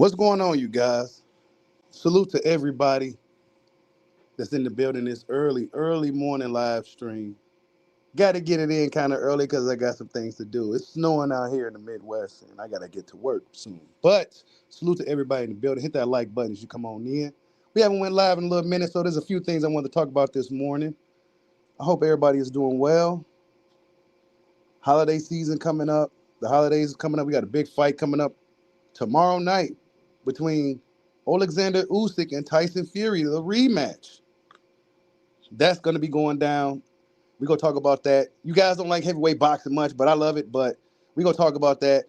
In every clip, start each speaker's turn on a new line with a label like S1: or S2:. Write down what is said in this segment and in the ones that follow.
S1: What's going on, you guys? Salute to everybody that's in the building this early morning live stream. Got to get it in kind of early because I got some things to do. It's snowing out here in the Midwest, and I got to get to work soon. But salute to everybody in the building. Hit that like button as you come on in. We haven't went live in a little minute, so there's a few things I want to talk about this morning. I hope everybody is doing well. Holiday season coming up. The holidays is coming up. We got a big fight coming up tomorrow night between Alexander Usyk and Tyson Fury, the rematch. That's going to be going down. We're going to talk about that. You guys don't like heavyweight boxing much, but I love it. But we're going to talk about that.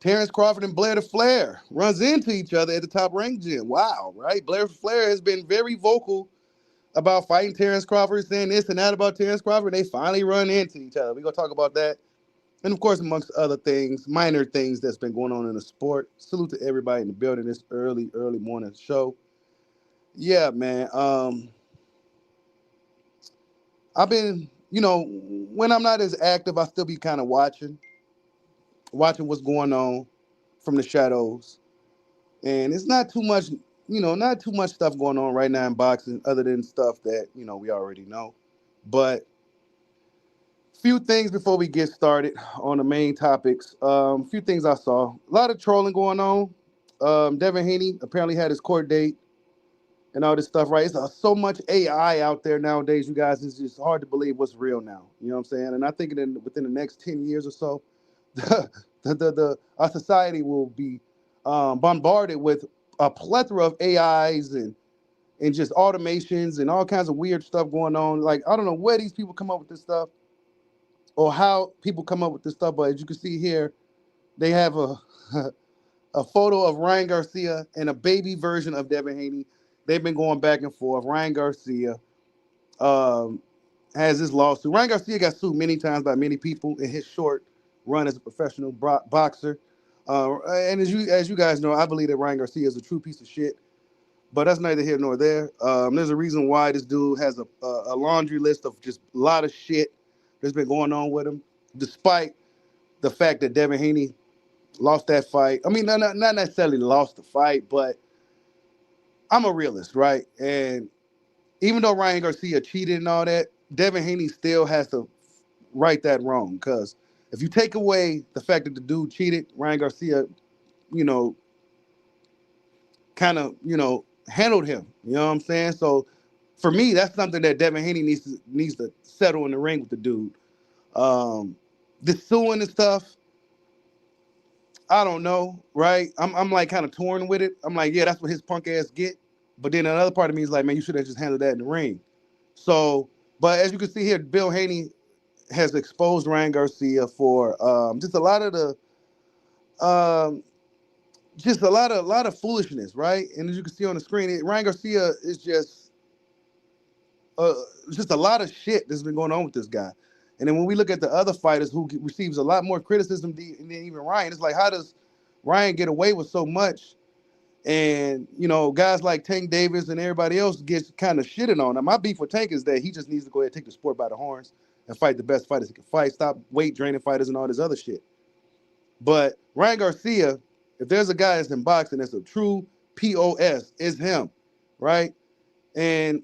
S1: Terence Crawford and Blair the Flair runs into each other at the Top Rank Gym. Wow, right? Blair Flair has been very vocal about fighting Terence Crawford, saying this and that about Terence Crawford. They finally run into each other. We're going to talk about that. And, of course, amongst other things, minor things that's been going on in the sport. Salute to everybody in the building this early morning show. Yeah, man. I've been, when I'm not as active, I still be kind of watching what's going on from the shadows. And it's not too much, not too much stuff going on right now in boxing other than stuff that, we already know. But few things before we get started on the main topics. Few things I saw. A lot of trolling going on. Devin Haney apparently had his court date and all this stuff, right? It's so much AI out there nowadays, you guys. It's just hard to believe what's real now. You know what I'm saying? And I think within the next 10 years or so, our society will be bombarded with a plethora of AIs and just automations and all kinds of weird stuff going on. Like, I don't know where these people come up with this stuff or how people come up with this stuff, but as you can see here, they have a a photo of Ryan Garcia and a baby version of Devin Haney. They've been going back and forth. Ryan Garcia has this lawsuit. Ryan Garcia got sued many times by many people in his short run as a professional boxer. And as you guys know, I believe that Ryan Garcia is a true piece of shit. But that's neither here nor there. There's a reason why this dude has a laundry list of just a lot of shit that's been going on with him, despite the fact that Devin Haney lost that fight. I mean, not necessarily lost the fight, but I'm a realist, right? And even though Ryan Garcia cheated and all that, Devin Haney still has to right that wrong. Because if you take away the fact that the dude cheated, Ryan Garcia, you know, kind of, handled him. You know what I'm saying? So for me, that's something that Devin Haney needs to settle in the ring with the dude. This suing and stuff, I don't know, right? I'm like kind of torn with it. I'm like, yeah, that's what his punk ass get. But then another part of me is like, man, you should have just handled that in the ring. So, but as you can see here, Bill Haney has exposed Ryan Garcia for just a lot of the just a lot of foolishness, right? And as you can see on the screen, Ryan Garcia is just a lot of shit that's been going on with this guy. And then when we look at the other fighters who receives a lot more criticism than even Ryan, it's like, how does Ryan get away with so much? And, guys like Tank Davis and everybody else gets kind of shitting on him. My beef with Tank is that he just needs to go ahead and take the sport by the horns and fight the best fighters he can fight, stop weight draining fighters and all this other shit. But Ryan Garcia, if there's a guy that's in boxing that's a true POS, it's him, right? And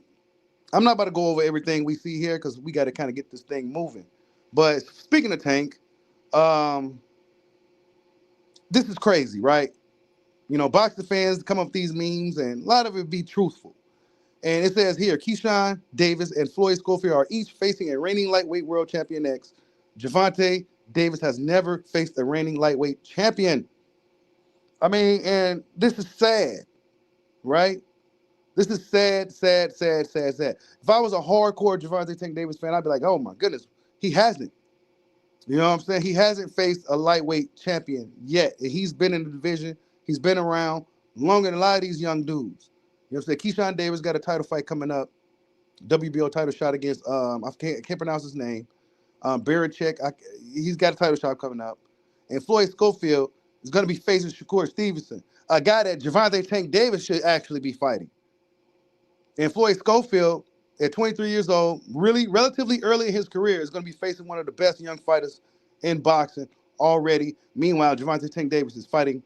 S1: I'm not about to go over everything we see here because we got to kind of get this thing moving. But speaking of Tank, this is crazy, right? Boxing fans come up with these memes, and a lot of it be truthful. And it says here, Keyshawn Davis and Floyd Schofield are each facing a reigning lightweight world champion next. Gervonta Davis has never faced a reigning lightweight champion. I mean, and this is sad, right? This is sad, sad, sad, sad, sad. If I was a hardcore Gervonta Tank Davis fan, I'd be like, oh my goodness, he hasn't. You know what I'm saying? He hasn't faced a lightweight champion yet. He's been in the division. He's been around longer than a lot of these young dudes. You know what I'm saying? Keyshawn Davis got a title fight coming up. WBO title shot against, I can't pronounce his name. Barachek. He's got a title shot coming up. And Floyd Schofield is going to be facing Shakur Stevenson, a guy that Gervonta Tank Davis should actually be fighting. And Floyd Schofield, at 23 years old, really relatively early in his career, is going to be facing one of the best young fighters in boxing already. Meanwhile, Gervonta Tank Davis is fighting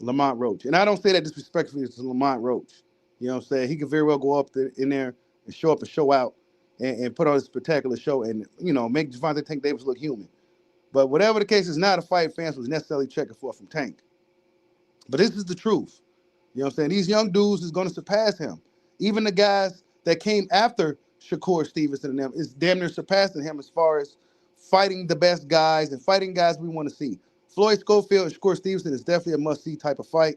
S1: Lamont Roach. And I don't say that disrespectfully to Lamont Roach. You know what I'm saying? He could very well go up in there and show up and show out and put on a spectacular show and, make Gervonta Tank Davis look human. But whatever the case is, not a fight fans was necessarily checking for from Tank. But this is the truth. You know what I'm saying? These young dudes is going to surpass him. Even the guys that came after Shakur Stevenson and them is damn near surpassing him as far as fighting the best guys and fighting guys we want to see. Floyd Schofield and Shakur Stevenson is definitely a must-see type of fight.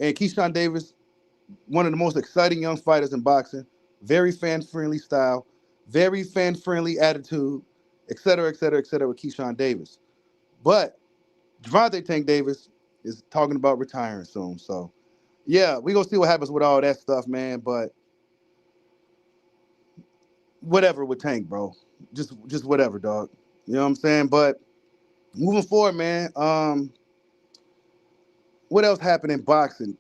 S1: And Keyshawn Davis, one of the most exciting young fighters in boxing, very fan-friendly style, very fan-friendly attitude, et cetera, et cetera, et cetera, with Keyshawn Davis. But Gervonta Tank Davis is talking about retiring soon. So, yeah, we're going to see what happens with all that stuff, man. But whatever with Tank, bro. Just whatever, dog. You know what I'm saying? But moving forward, man, what else happened in boxing?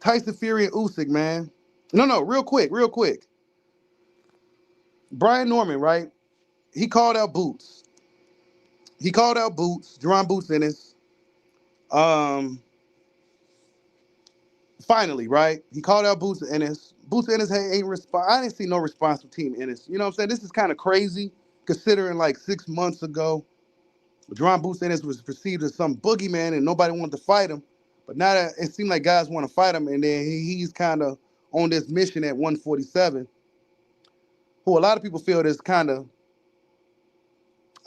S1: Tyson Fury and Usyk, man. No, real quick. Brian Norman, right? He called out Boots. Jerron Boots Ennis. Finally, right? He called out Boots Ennis. Boots Ennis ain't respond. I didn't see no response from Team Ennis. You know what I'm saying? This is kind of crazy, considering like 6 months ago, Jerron Boots Ennis was perceived as some boogeyman and nobody wanted to fight him. But now that it seems like guys want to fight him, and then he's kind of on this mission at 147, who a lot of people feel is kind of,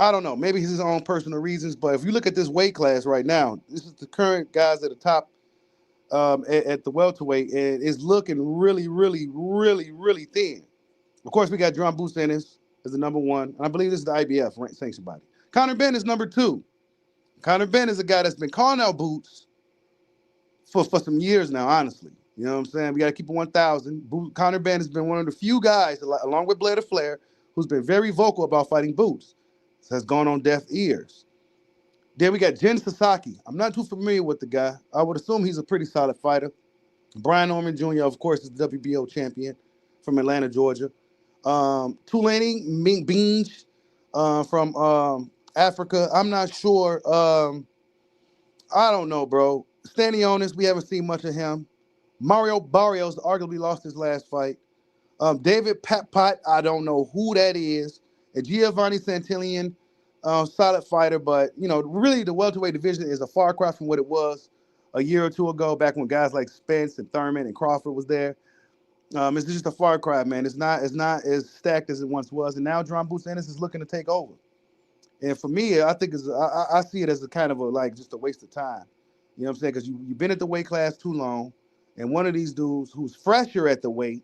S1: I don't know, maybe his own personal reasons. But if you look at this weight class right now, this is the current guys at the top at the welterweight, and it's looking really, really, really, really thin. Of course, we got Jerron Boots Ennis as the number one, and I believe this is the IBF sanctioned body. Conor Benn is number two. Conor Benn is a guy that's been calling out Boots for some years now, honestly. You know what I'm saying? We got to keep it 1,000. Conor Benn has been one of the few guys, along with Blair Flair, who's been very vocal about fighting Boots. So has gone on deaf ears. Then we got Jen Sasaki. I'm not too familiar with the guy. I would assume he's a pretty solid fighter. Brian Norman Jr., of course, is the WBO champion from Atlanta, Georgia. Tulani Beach from Africa. I'm not sure. I don't know, bro. Stanionis, we haven't seen much of him. Mario Barrios arguably lost his last fight. David Pat, I don't know who that is. And Giovanni Santillan, solid fighter, but really the welterweight division is a far cry from what it was a year or two ago, back when guys like Spence and Thurman and Crawford was there. It's just a far cry, man. It's not as stacked as it once was, and now Jerron Boots Ennis is looking to take over. And for me, I think I see it as a kind of just a waste of time. You know what I'm saying? Because you've been at the weight class too long, and one of these dudes who's fresher at the weight,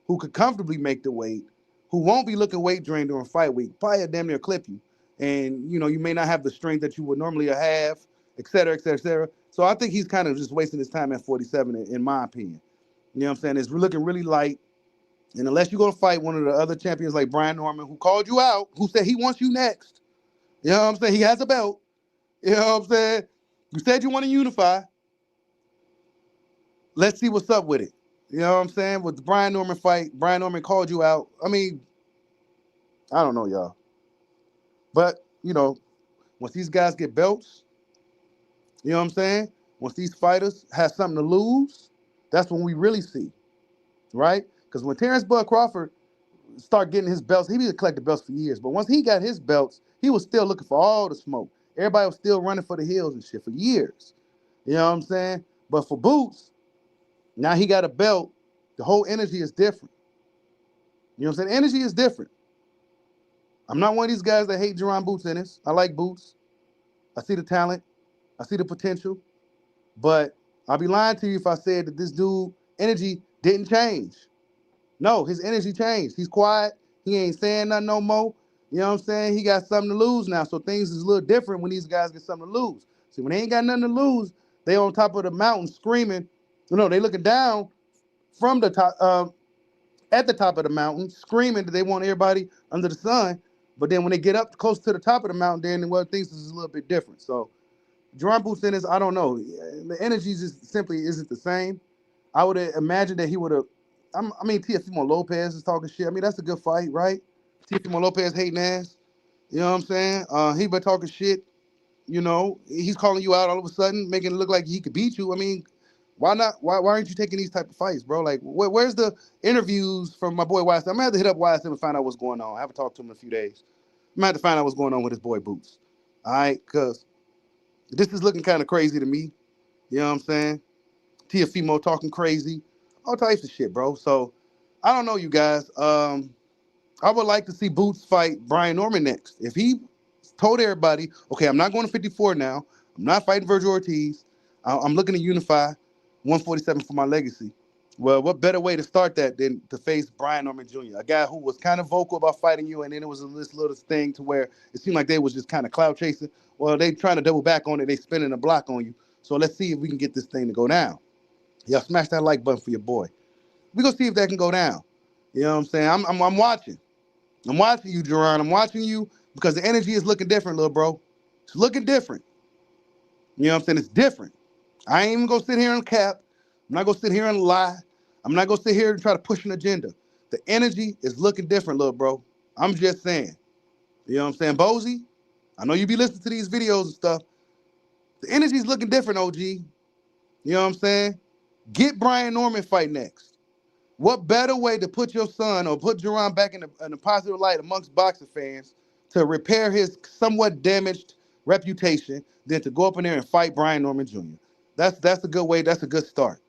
S1: who could comfortably make the weight, who won't be looking weight drained during fight week, probably damn near clip you. And, you may not have the strength that you would normally have, et cetera, et cetera, et cetera. So I think he's kind of just wasting his time at 47, in my opinion. You know what I'm saying? It's looking really light. And unless you're going to fight one of the other champions like Brian Norman, who called you out, who said he wants you next. You know what I'm saying? He has a belt. You know what I'm saying? You said you want to unify. Let's see what's up with it. You know what I'm saying? With the Brian Norman fight, Brian Norman called you out. I mean, I don't know, y'all. But, once these guys get belts, you know what I'm saying? Once these fighters have something to lose, that's when we really see, right? Because when Terence Bud Crawford start getting his belts, he been collecting belts for years. But once he got his belts, he was still looking for all the smoke. Everybody was still running for the hills and shit for years. You know what I'm saying? But for Boots, now he got a belt. The whole energy is different. You know what I'm saying? Energy is different. I'm not one of these guys that hate Jerron Boots Ennis. I like Boots. I see the talent. I see the potential. But I'll be lying to you if I said that this dude energy didn't change. No, his energy changed. He's quiet. He ain't saying nothing no more. You know what I'm saying? He got something to lose now. So things is a little different when these guys get something to lose. See, when they ain't got nothing to lose, they on top of the mountain screaming. They looking down from the top, at the top of the mountain, screaming that they want everybody under the sun. But then when they get up close to the top of the mountain, then things is a little bit different. So Jerron Boots Ennis, I don't know. The energy just simply isn't the same. I would imagine that he would have. Teofimo Lopez is talking shit. I mean, that's a good fight, right? Teofimo Lopez hating ass. You know what I'm saying? He been talking shit. You know, he's calling you out all of a sudden, making it look like he could beat you. I mean, why not? Why aren't you taking these type of fights, bro? Like, where's the interviews from my boy YSM? I'm gonna have to hit up YSM and find out what's going on. I haven't talked to him in a few days. I'm gonna have to find out what's going on with his boy Boots. All right, because this is looking kind of crazy to me. You know what I'm saying? Tiafimo talking crazy, all types of shit, bro. So I don't know, you guys. I would like to see Boots fight Brian Norman next. If he told everybody, okay, I'm not going to 54 now. I'm not fighting Virgil Ortiz. I'm looking to unify 147 for my legacy. Well, what better way to start that than to face Brian Norman Jr., a guy who was kind of vocal about fighting you, and then it was this little thing to where it seemed like they was just kind of cloud chasing. Well, they trying to double back on it. They spinning a block on you. So let's see if we can get this thing to go down. Y'all smash that like button for your boy. We gonna see if that can go down. You know what I'm saying? I'm watching. I'm watching you, Jerron. I'm watching you because the energy is looking different, little bro. It's looking different. You know what I'm saying? It's different. I ain't even gonna sit here and cap. I'm not gonna sit here and lie. I'm not gonna sit here and try to push an agenda. The energy is looking different, little bro. I'm just saying. You know what I'm saying? Bozy, I know you be listening to these videos and stuff. The energy's looking different, OG. You know what I'm saying? Get Brian Norman fight next. What better way to put your son or put Jerron back in a positive light amongst boxing fans to repair his somewhat damaged reputation than to go up in there and fight Brian Norman Jr.? That's a good way. That's a good start.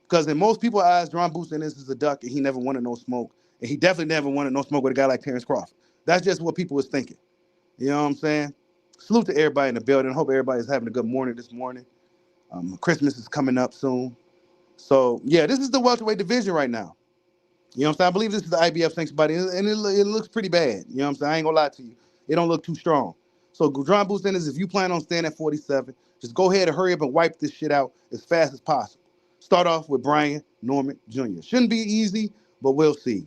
S1: Because in most people's eyes, Jerron Boots Ennis is a duck, and he never wanted no smoke. And he definitely never wanted no smoke with a guy like Terence Crawford. That's just what people was thinking. You know what I'm saying? Salute to everybody in the building. Hope everybody's having a good morning this morning. Christmas is coming up soon. So, yeah, this is the welterweight division right now. You know what I'm saying? I believe this is the IBF thanks body, and it looks pretty bad. You know what I'm saying? I ain't gonna lie to you. It don't look too strong. So Jerron Boots Ennis, if you plan on staying at 47, just go ahead and hurry up and wipe this shit out as fast as possible. Start off with Brian Norman Jr. Shouldn't be easy, but we'll see.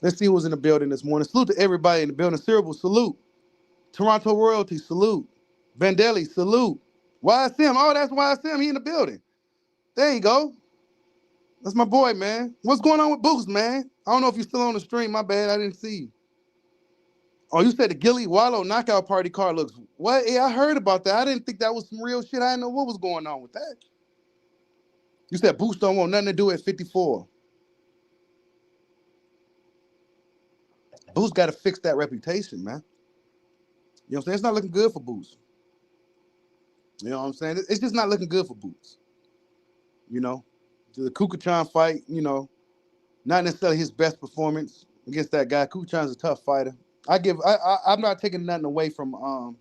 S1: Let's see who's in the building this morning. Salute to everybody in the building. Cerebral, salute. Toronto Royalty, salute. Vandelli, salute. YSM, oh, that's YSM. He in the building. There you go. That's my boy, man. What's going on with Boots, man? I don't know if you're still on the stream. My bad. I didn't see you. Oh, you said the Gilly Wallow knockout party card looks... What? Yeah, I heard about that. I didn't think that was some real shit. I didn't know what was going on with that. You said Boots don't want nothing to do at 54. Boots got to fix that reputation, man. You know what I'm saying? It's not looking good for Boots. You know what I'm saying? It's just not looking good for Boots. You know? The Kukuchan fight, you know, not necessarily his best performance against that guy. Kukuchan's a tough fighter. I'm not taking nothing away from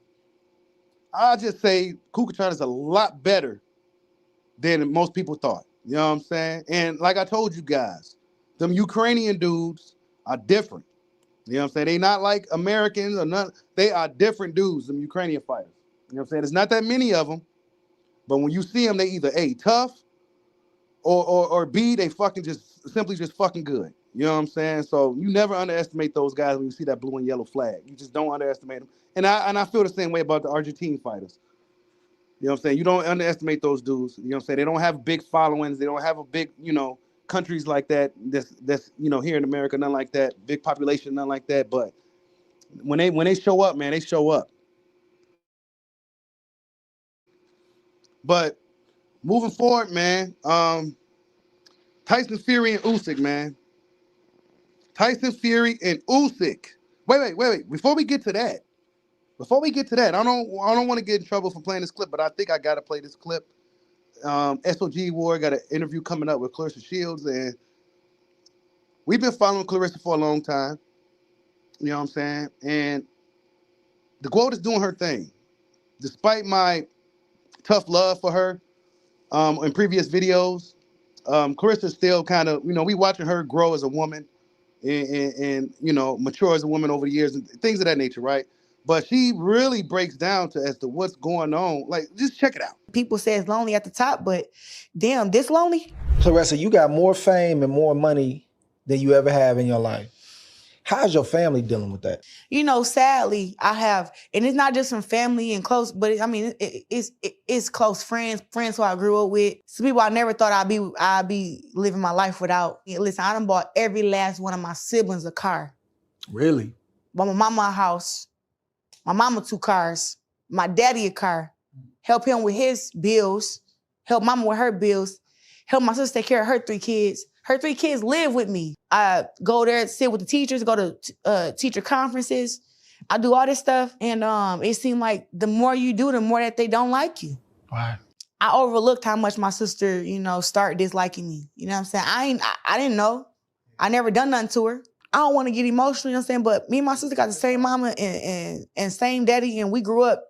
S1: I just say Kukuchan is a lot better than most people thought. You know what I'm saying? And like I told you guys, them Ukrainian dudes are different. You know what I'm saying? They not like Americans or none. They are different dudes, them Ukrainian fighters. You know what I'm saying? There's not that many of them, but when you see them, they either A, tough, or B, they fucking simply fucking good. You know what I'm saying? So you never underestimate those guys when you see that blue and yellow flag. You just don't underestimate them. And I feel the same way about the Argentine fighters. You know what I'm saying? You don't underestimate those dudes. You know what I'm saying? They don't have big followings. They don't have a big, countries like that. That's here in America, nothing like that. Big population, nothing like that. But when they show up, man, they show up. But moving forward, man, Tyson Fury and Usyk, man. Tyson Fury and Usyk. Wait. Before we get to that, I don't want to get in trouble for playing this clip, but I think I gotta play this clip. SOG War got an interview coming up with Clarissa Shields, and we've been following Clarissa for a long time. You know what I'm saying? And the GOAT is doing her thing. Despite my tough love for her in previous videos, Clarissa's still kind of, we watching her grow as a woman and mature as a woman over the years and things of that nature, right? But she really breaks down as to what's going on. Like, just check it out.
S2: People say it's lonely at the top, but damn, this lonely?
S3: Clarissa, you got more fame and more money than you ever have in your life. How's your family dealing with that?
S2: Sadly, I have, and it's not just from family and close, but it's close friends who I grew up with. Some people I never thought I'd be living my life without. Listen, I done bought every last one of my siblings a car.
S3: Really?
S2: Bought my mama a house. My mama 2 cars. my daddy a car, help him with his bills, help mama with her bills, help my sister take care of her 3 kids. Her 3 kids live with me. I go there, sit with the teachers, go to teacher conferences. I do all this stuff, and it seemed like the more you do, the more that they don't like you.
S3: Right.
S2: I overlooked how much my sister, started disliking me. You know what I'm saying? I didn't know. I never done nothing to her. I don't want to get emotional, you know what I'm saying? But me and my sister got the same mama and same daddy, and we grew up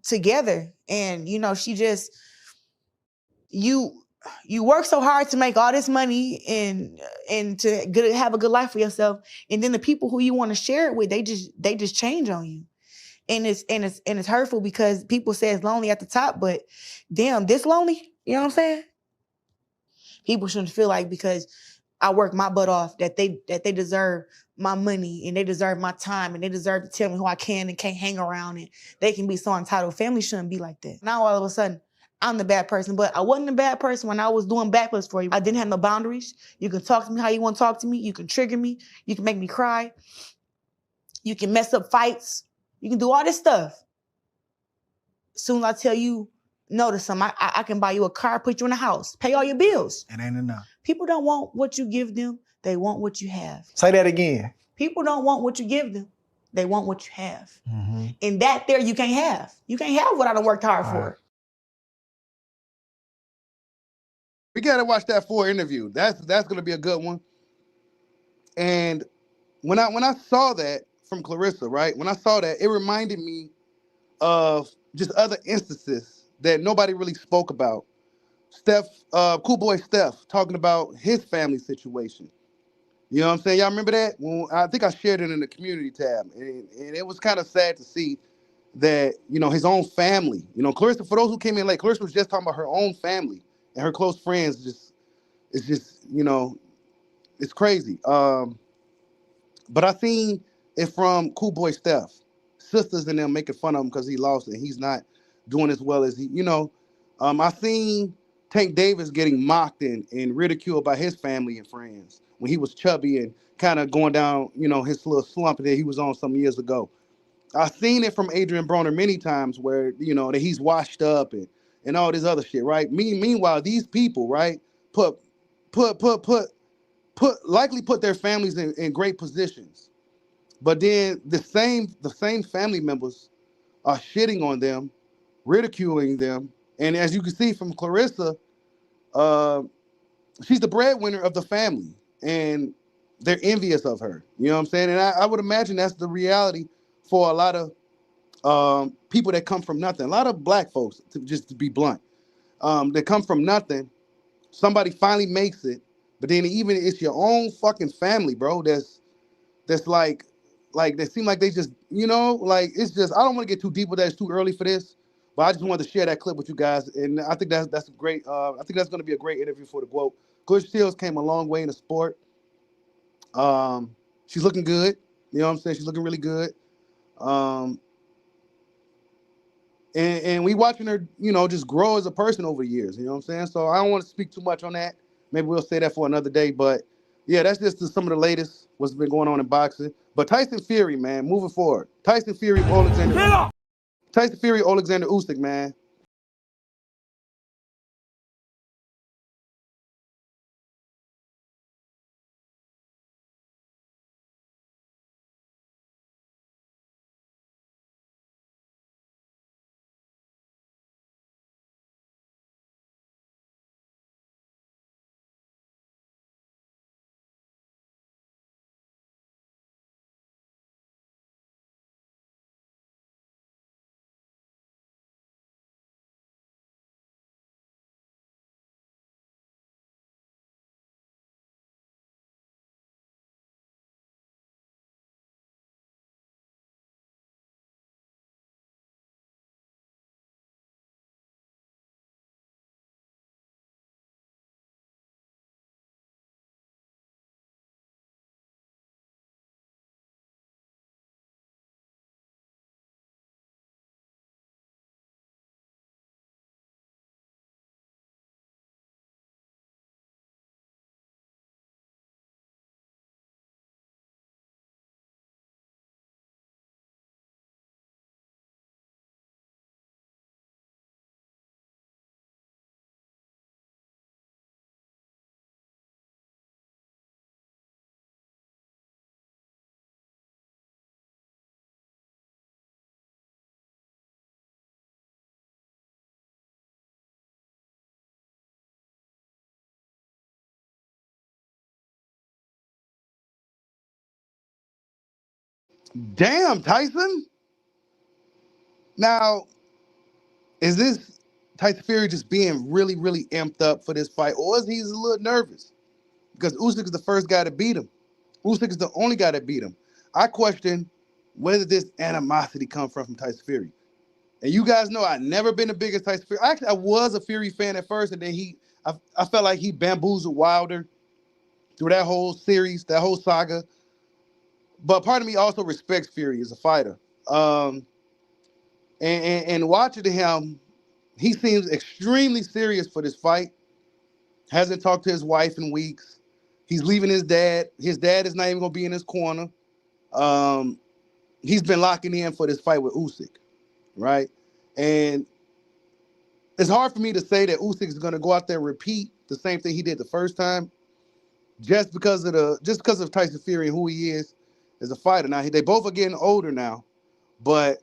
S2: together. And, she just, you work so hard to make all this money and to have a good life for yourself. And then the people who you want to share it with, they just change on you. And it's hurtful because people say it's lonely at the top, but damn, this lonely, you know what I'm saying? People shouldn't feel like because I work my butt off that they deserve my money and they deserve my time and they deserve to tell me who I can and can't hang around and they can be so entitled. Family shouldn't be like that. Now all of a sudden, I'm the bad person, but I wasn't a bad person when I was doing backflips for you. I didn't have no boundaries. You can talk to me how you want to talk to me. You can trigger me. You can make me cry. You can mess up fights. You can do all this stuff. Soon as I tell you no to something, I can buy you a car, put you in a house, pay all your bills.
S3: It ain't enough.
S2: People don't want what you give them. They want what you have.
S3: Say that again.
S2: People don't want what you give them. They want what you have.
S3: Mm-hmm.
S2: And that there you can't have. You can't have what I done worked hard for.
S1: We gotta watch that 4 interview. That's gonna be a good one. And when I saw that from Clarissa, right? When I saw that, it reminded me of just other instances that nobody really spoke about. Cool boy Steph talking about his family situation. You know what I'm saying? Y'all remember that? I think I shared it in the community tab, and it was kind of sad to see that, his own family. Clarissa, for those who came in late, Clarissa was just talking about her own family and her close friends. It's just, it's crazy. But I seen it from Cool Boy Steph, sisters and them making fun of him because he lost and he's not doing as well as I seen Tank Davis getting mocked and ridiculed by his family and friends when he was chubby and kind of going down, his little slump that he was on some years ago. I've seen it from Adrian Broner many times where, that he's washed up and all this other shit, right? Meanwhile, these people, right, put likely put their families in great positions. But then the same family members are shitting on them, ridiculing them. And as you can see from Clarissa, uh, she's the breadwinner of the family. And they're envious of her. You know what I'm saying? And I would imagine that's the reality for a lot of people that come from nothing. A lot of black folks, to be blunt, that come from nothing. Somebody finally makes it, but then even it's your own fucking family, bro. That's like they seem like they just, like it's just. I don't want to get too deep with that. It's too early for this, but I just wanted to share that clip with you guys, and I think that's great. I think that's going to be a great interview for the GWOAT. Clarissa Shields came a long way in the sport. She's looking good. You know what I'm saying? She's looking really good. Um, and we watching her, just grow as a person over the years. You know what I'm saying? So I don't want to speak too much on that. Maybe we'll say that for another day. But yeah, that's just some of the latest what's been going on in boxing. But Tyson Fury, man, moving forward. Tyson Fury, Alexander Usyk, man. Damn, Tyson. Now, is this Tyson Fury just being really, really amped up for this fight, or is he a little nervous? Because Usyk is the first guy to beat him. Usyk is the only guy that beat him. I question where did this animosity come from Tyson Fury? And you guys know I've never been the biggest Tyson Fury. Actually, I was a Fury fan at first, and then I felt like he bamboozled Wilder through that whole series, that whole saga. But part of me also respects Fury as a fighter. Um, and watching him, he seems extremely serious for this fight. Hasn't talked to his wife in weeks. He's leaving his dad. His dad is not even gonna be in his corner. Um, he's been locking in for this fight with Usyk, right? And it's hard for me to say that Usyk is gonna go out there and repeat the same thing he did the first time, just because of Tyson Fury and who he is as a fighter. Now they both are getting older now, but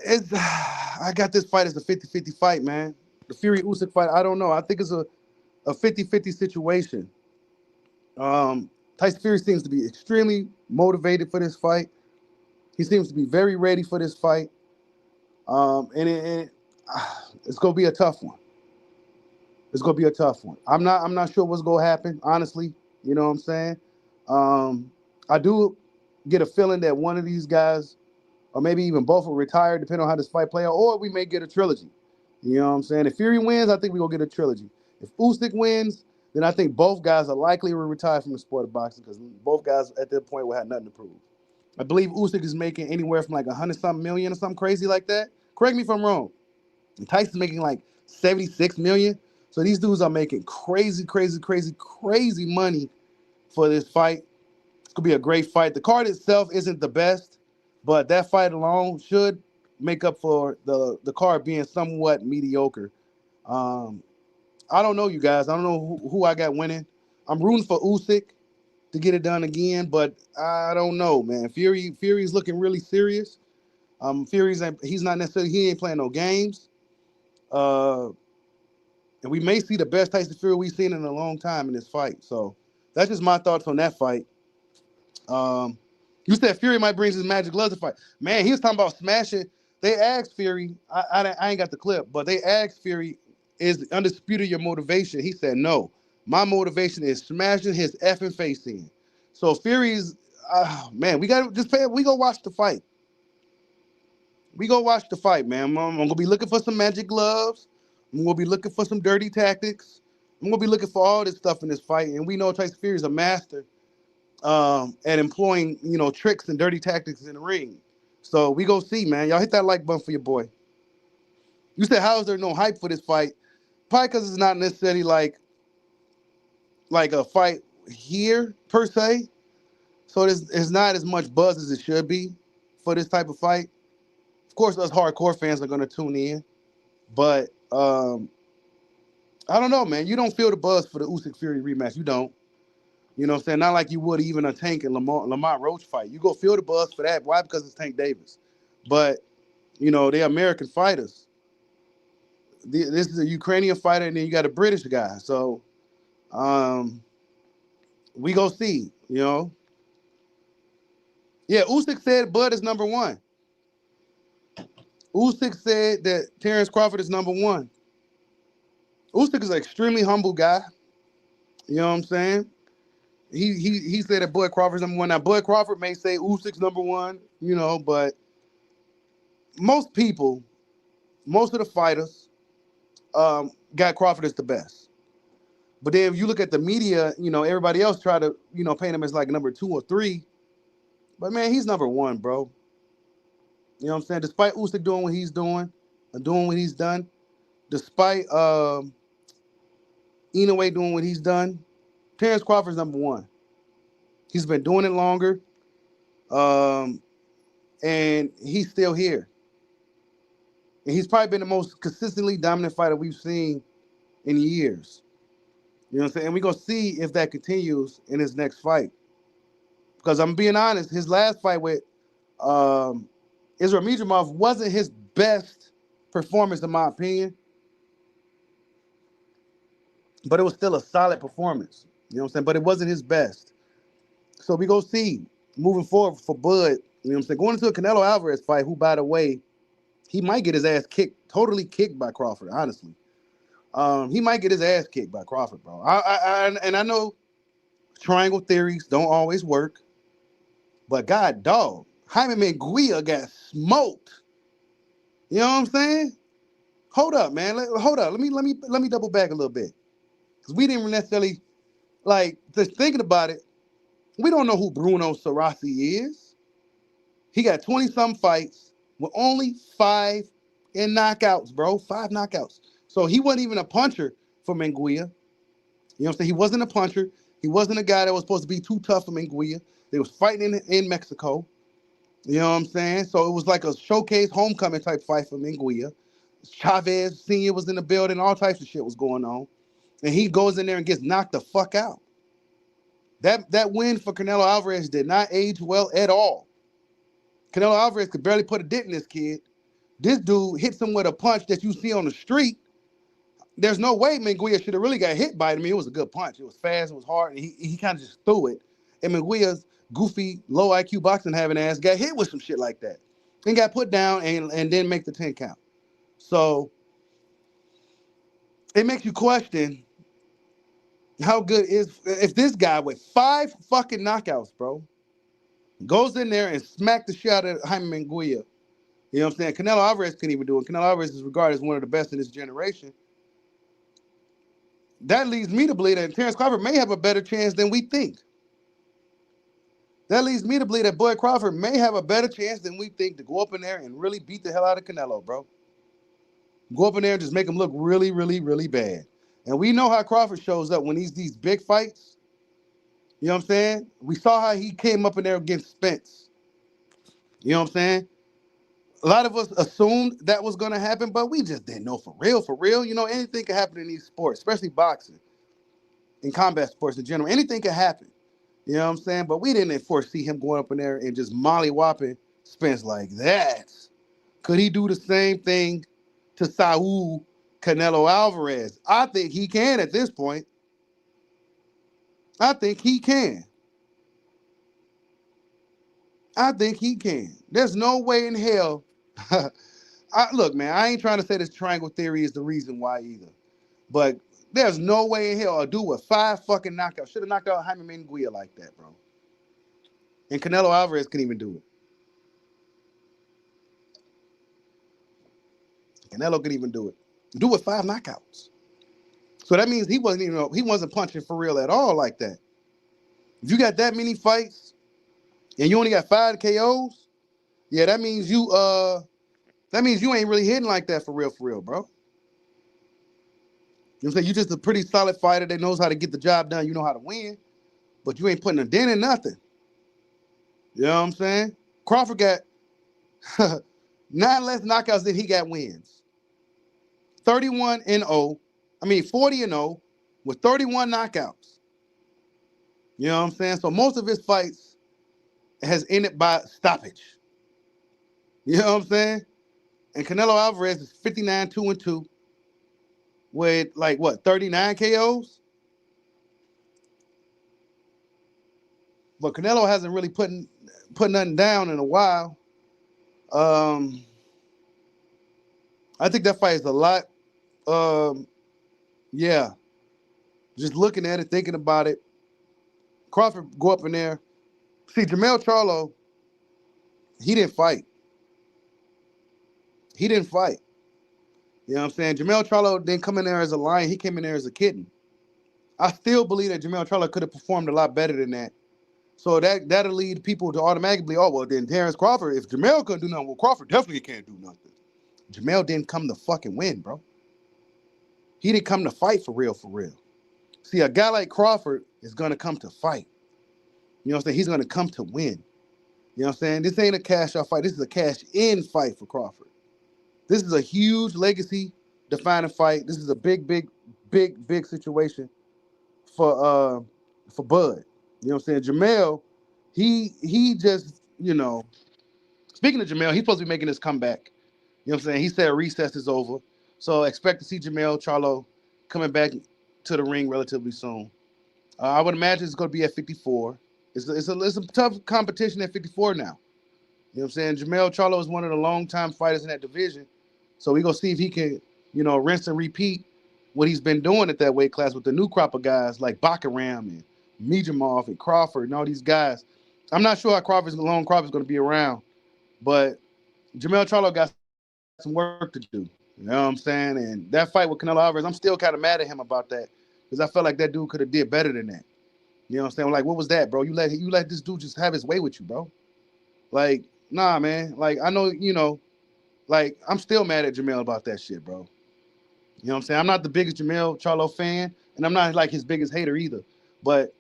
S1: it's I got this fight as a 50-50 fight, man. The Fury Usyk fight, I don't know. I think it's a 50-50 situation. Tyson Fury seems to be extremely motivated for this fight. He seems to be very ready for this fight. It's gonna be a tough one. It's gonna be a tough one. I'm not sure what's gonna happen, honestly. You know what I'm saying? I do get a feeling that one of these guys, or maybe even both, will retire, depending on how this fight play out, or we may get a trilogy. You know what I'm saying? If Fury wins, I think we're gonna get a trilogy. If Usyk wins, then I think both guys are likely to retire from the sport of boxing because both guys at that point will have nothing to prove. I believe Usyk is making anywhere from like 100-something million or something crazy like that. Correct me if I'm wrong. And Tyson's making like 76 million. So these dudes are making crazy, crazy, crazy, crazy money for this fight. It's gonna be a great fight. The card itself isn't the best, but that fight alone should make up for the card being somewhat mediocre. Um, I don't know, you guys. I don't know who I got winning. I'm rooting for Usyk to get it done again, but I don't know, man. Fury's looking really serious. He's not necessarily, he ain't playing no games. Uh, and we may see the best Tyson Fury we've seen in a long time in this fight. So that's just my thoughts on that fight. Um, you said Fury might bring his magic gloves to fight. Man, he was talking about smashing. They asked Fury, I ain't got the clip, but they asked Fury, is undisputed your motivation? He said, no. My motivation is smashing his effing face in. So Fury's, man, we got to just pay. We go watch the fight. We go watch the fight, man. I'm going to be looking for some magic gloves. I'm going to be looking for some dirty tactics. I'm going to be looking for all this stuff in this fight. And we know Tyson Fury is a master at employing, tricks and dirty tactics in the ring. So we go see, man. Y'all hit that like button for your boy. You said, how is there no hype for this fight? Probably because it's not necessarily like a fight here per se. So it's not as much buzz as it should be for this type of fight. Of course, us hardcore fans are going to tune in, but I don't know, man. You don't feel the buzz for the Usyk Fury rematch. You don't. You know what I'm saying? Not like you would even a Tank and Lamont Roach fight. You go feel the buzz for that. Why? Because it's Tank Davis. But, they're American fighters. This is a Ukrainian fighter, and then you got a British guy. So we go see. Yeah, Usyk said Bud is number one. Usyk said that Terence Crawford is number one. Usyk is an extremely humble guy. You know what I'm saying? He said that Bud Crawford's number one. Now, Bud Crawford may say Usyk's number one, but most people, most of the fighters, got Crawford as the best. But then if you look at the media, everybody else try to, paint him as like number 2 or 3. But man, he's number 1, bro. You know what I'm saying? Despite Usyk doing what he's doing and doing what he's done, despite Inoue doing what he's done, Terence Crawford's number 1. He's been doing it longer, and he's still here. And he's probably been the most consistently dominant fighter we've seen in years. You know what I'm saying? And we're going to see if that continues in his next fight. Because I'm being honest, his last fight with Israel Mijamov wasn't his best performance, in my opinion. But it was still a solid performance. You know what I'm saying? But it wasn't his best. So we go see. moving forward for Bud, you know what I'm saying? Going into a Canelo Alvarez fight, who, by the way, he might get his ass kicked, totally kicked by Crawford, honestly. He might get his ass kicked by Crawford, bro. And I know triangle theories don't always work, but god dog, Jaime Munguia got smoked. You know what I'm saying? Hold up, man. Hold up. Let me double back a little bit. Because we didn't necessarily like just thinking about it. We don't know who Bruno Sarasi is. He got 20-some fights with only 5 in knockouts, bro. 5 knockouts. So he wasn't even a puncher for Munguia. You know what I'm saying? He wasn't a puncher. He wasn't a guy that was supposed to be too tough for Munguia. They was fighting in Mexico. You know what I'm saying? So it was like a showcase homecoming type fight for Munguia. Chavez Sr. was in the building. All types of shit was going on. And he goes in there and gets knocked the fuck out. That win for Canelo Alvarez did not age well at all. Canelo Alvarez could barely put a dent in this kid. This dude hits him with a punch that you see on the street. There's no way Munguia should have really got hit by it. I mean, it was a good punch. It was fast, it was hard, and he kind of just threw it. And Munguia's goofy, low IQ boxing having ass got hit with some shit like that. And got put down and then make the 10 count. So it makes you question how good is if this guy with 5 fucking knockouts, bro, goes in there and smack the shit out of Jaime Munguia. You know what I'm saying? Canelo Alvarez couldn't even do it. Canelo Alvarez is regarded as one of the best in this generation. That leads me to believe that Terence Crawford may have a better chance than we think. That leads me to believe that Bud Crawford may have a better chance than we think to go up in there and really beat the hell out of Canelo, bro. Go up in there and just make him look really, really, really bad. And we know how Crawford shows up when he's these big fights. You know what I'm saying? We saw how he came up in there against Spence. You know what I'm saying? A lot of us assumed that was going to happen, but we just didn't know for real, for real. You know, anything can happen in these sports, especially boxing and combat sports in general. Anything can happen. You know what I'm saying? But we didn't foresee him going up in there and just molly-whopping Spence like that. Could he do the same thing to Saul Canelo Alvarez? I think he can at this point. I think he can. I think he can. There's no way in hell. Look, man, I ain't trying to say this triangle theory is the reason why either. But there's no way in hell a dude with 5 fucking knockouts should have knocked out Jaime Munguia like that, bro. And Canelo Alvarez couldn't even do it. Canelo couldn't even do it. Do it with 5 knockouts. So that means he wasn't punching for real at all like that. If you got that many fights and you only got 5 KOs, yeah, that means you ain't really hitting like that for real, bro. You know what I'm saying? You're just a pretty solid fighter that knows how to get the job done. You know how to win, but you ain't putting a dent in nothing. You know what I'm saying? Crawford got 9 less knockouts than he got wins. 40-0 with 31 knockouts. You know what I'm saying? So most of his fights has ended by stoppage. You know what I'm saying? And Canelo Alvarez is 59-2-2 with 39 KOs? But Canelo hasn't really put nothing down in a while. I think that fight is a lot. Yeah. Just looking at it, thinking about it. Crawford go up in there. See, Jamal Charlo, he didn't fight. He didn't fight. You know what I'm saying? Jamal Charlo didn't come in there as a lion. He came in there as a kitten. I still believe that Jamal Charlo could have performed a lot better than that. So that'll lead people to automatically, oh, well, then Terence Crawford, if Jamal couldn't do nothing, well, Crawford definitely can't do nothing. Jamal didn't come to fucking win, bro. He didn't come to fight for real, for real. See, a guy like Crawford is going to come to fight. You know what I'm saying? He's going to come to win. You know what I'm saying? This ain't a cash-out fight. This is a cash-in fight for Crawford. This is a huge legacy-defining fight. This is a big, big, big, big situation for Bud. You know what I'm saying? Jamal, he just, speaking of Jamal, he's supposed to be making his comeback. You know what I'm saying? He said recess is over. So expect to see Jamal Charlo coming back to the ring relatively soon. I would imagine it's going to be at 54. It's a tough competition at 54 now. You know what I'm saying? Jamal Charlo is one of the long-time fighters in that division. So we're going to see if he can, rinse and repeat what he's been doing at that weight class with the new crop of guys like Bakaram and Mijamov and Crawford and all these guys. I'm not sure how Crawford's going to be around, but Jamal Charlo got some work to do. You know what I'm saying? And that fight with Canelo Alvarez, I'm still kind of mad at him about that because I felt like that dude could have did better than that. You know what I'm saying? Like, what was that, bro? You let this dude just have his way with you, bro. Like, nah, man. Like, I know, like, I'm still mad at Jamel about that shit, bro. You know what I'm saying? I'm not the biggest Jamel Charlo fan, and I'm not like his biggest hater either. But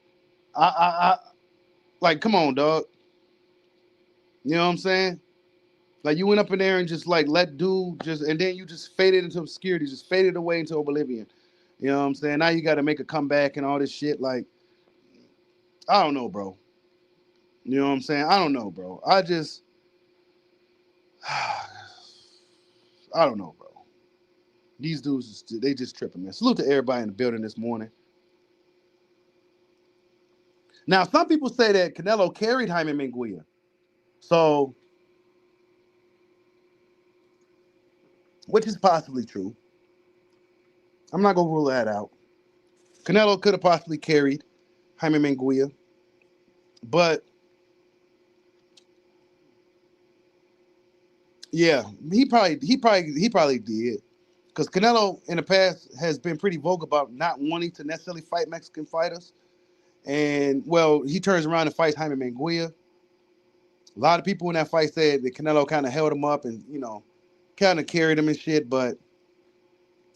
S1: I like, come on, dog. You know what I'm saying? Like, you went up in there and just like let dude just, and then you just faded into obscurity, just faded away into oblivion. You know what I'm saying? Now you got to make a comeback and all this shit. Like, I don't know, bro. You know what I'm saying? I don't know, bro. I don't know, bro. These dudes, they just tripping, man. Salute to everybody in the building this morning. Now, some people say that Canelo carried Jaime Munguia. So, which is possibly true. I'm not going to rule that out. Canelo could have possibly carried Jaime Munguia. But, yeah, he probably did. Because Canelo in the past has been pretty vocal about not wanting to necessarily fight Mexican fighters. And, well, he turns around and fights Jaime Munguia. A lot of people in that fight said that Canelo kind of held him up and, kind of carried him and shit. But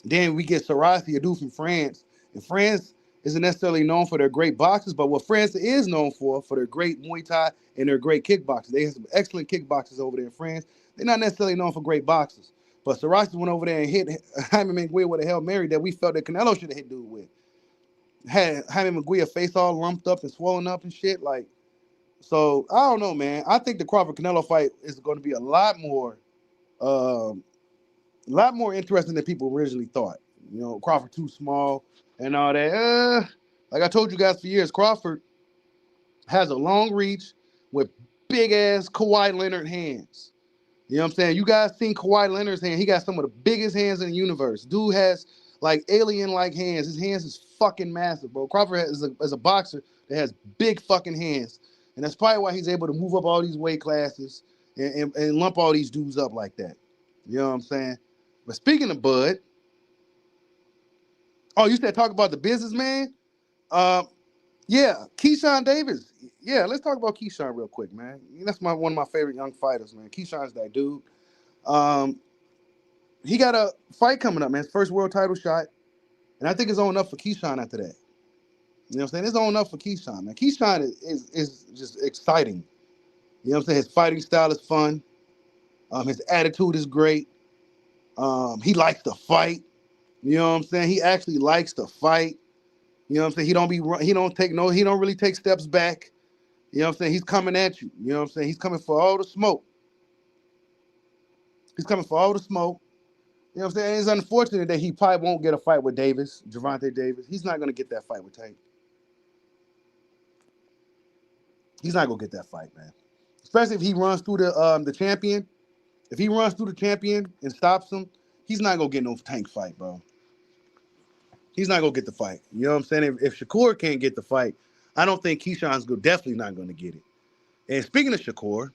S1: then we get Sarasi, a dude from France. And France isn't necessarily known for their great boxers, but what France is known for their great Muay Thai and their great kickboxers. They have some excellent kickboxers over there in France. They're not necessarily known for great boxers. But Sarasi went over there and hit Jaime Munguia with a Hail Mary that we felt that Canelo should have hit dude with. Had Jaime Munguia face all lumped up and swollen up and shit. Like, so I don't know, man. I think the Crawford Canelo fight is going to be a lot more interesting than people originally thought. Crawford too small and all that. Like I told you guys for years, Crawford has a long reach with big ass Kawhi Leonard hands. You know what I'm saying? You guys seen Kawhi Leonard's hand? He got some of the biggest hands in the universe. Dude has like alien-like hands. His hands is fucking massive, bro. Crawford is a boxer that has big fucking hands. And that's probably why he's able to move up all these weight classes and lump all these dudes up like that. You know what I'm saying? But speaking of Bud, you said talk about the businessman? Yeah, Keyshawn Davis. Yeah, let's talk about Keyshawn real quick, man. That's one of my favorite young fighters, man. Keyshawn's that dude. He got a fight coming up, man. His first world title shot. And I think it's on up for Keyshawn after that. You know what I'm saying? It's on up for Keyshawn, man. Keyshawn is just exciting. You know what I'm saying? His fighting style is fun. His attitude is great. He likes to fight. You know what I'm saying? He actually likes to fight. You know what I'm saying? He don't really take steps back. You know what I'm saying? He's coming at you. You know what I'm saying? He's coming for all the smoke. You know what I'm saying? It's unfortunate that he probably won't get a fight with Gervonta Davis. He's not going to get that fight with Tank. He's not going to get that fight, man. Especially if he runs through the champion. If he runs through the champion and stops him, he's not going to get no Tank fight, bro. He's not going to get the fight. You know what I'm saying? If Shakur can't get the fight, I don't think Keyshawn's definitely not going to get it. And speaking of Shakur,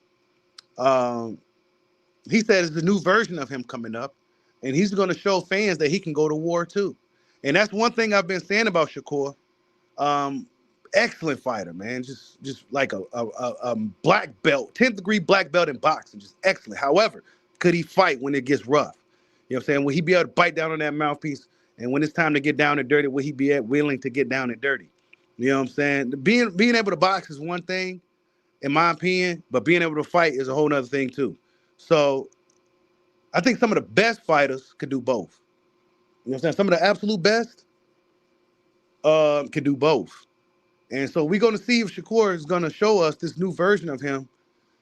S1: he said there's a new version of him coming up, and he's going to show fans that he can go to war too. And that's one thing I've been saying about Shakur. Excellent fighter, man. Just like a black belt, 10th degree black belt in boxing. Just excellent. However, could he fight when it gets rough? You know what I'm saying? Will he be able to bite down on that mouthpiece? And when it's time to get down and dirty, will he be willing to get down and dirty? You know what I'm saying? Being able to box is one thing, in my opinion, but being able to fight is a whole other thing too. So I think some of the best fighters could do both. You know what I'm saying? Some of the absolute best can do both. And so we're going to see if Shakur is going to show us this new version of him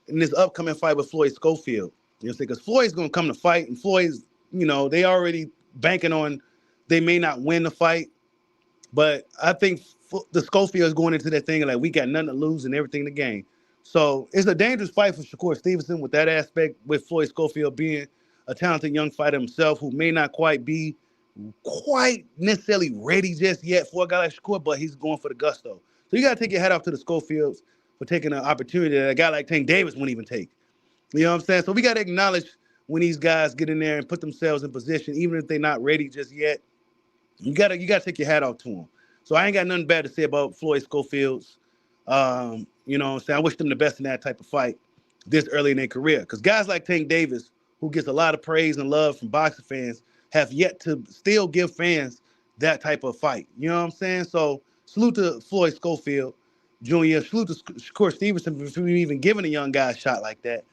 S1: in this upcoming fight with Floyd Schofield. You know what I'm saying? Because Floyd's going to come to fight, and Floyd's, they already banking on they may not win the fight. But I think the Schofield's going into that thing like we got nothing to lose and everything to gain. So it's a dangerous fight for Shakur Stevenson with that aspect, with Floyd Schofield being a talented young fighter himself who may not quite be quite necessarily ready just yet for a guy like Shakur, but he's going for the gusto. So you got to take your hat off to the Schofields for taking an opportunity that a guy like Tank Davis wouldn't even take. You know what I'm saying? So we got to acknowledge when these guys get in there and put themselves in position, even if they're not ready just yet. You gotta take your hat off to them. So I ain't got nothing bad to say about Floyd Schofields. You know what I'm saying? I wish them the best in that type of fight this early in their career. Because guys like Tank Davis, who gets a lot of praise and love from boxing fans, have yet to still give fans that type of fight. You know what I'm saying? So salute to Floyd Schofield Jr. Salute to Shakur Stevenson for even giving a young guy a shot like that.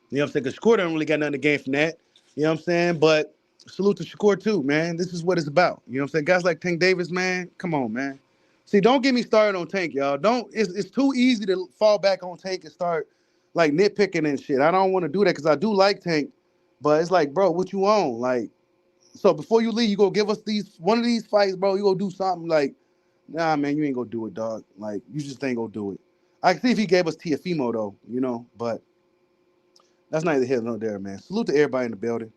S1: You know what I'm saying? Because Shakur don't really got nothing to gain from that. You know what I'm saying? But salute to Shakur too, man. This is what it's about. You know what I'm saying? Guys like Tank Davis, man, come on, man. See, don't get me started on Tank, y'all. It's too easy to fall back on Tank and start like nitpicking and shit. I don't want to do that because I do like Tank, but it's like, bro, what you on? Like, so before you leave, you go give us one of these fights, bro. You go do something like, nah, man, you ain't gonna do it, dog. Like, you just ain't gonna do it. I can see if he gave us Tiafimo though, you know, but that's neither here nor there, man. Salute to everybody in the building.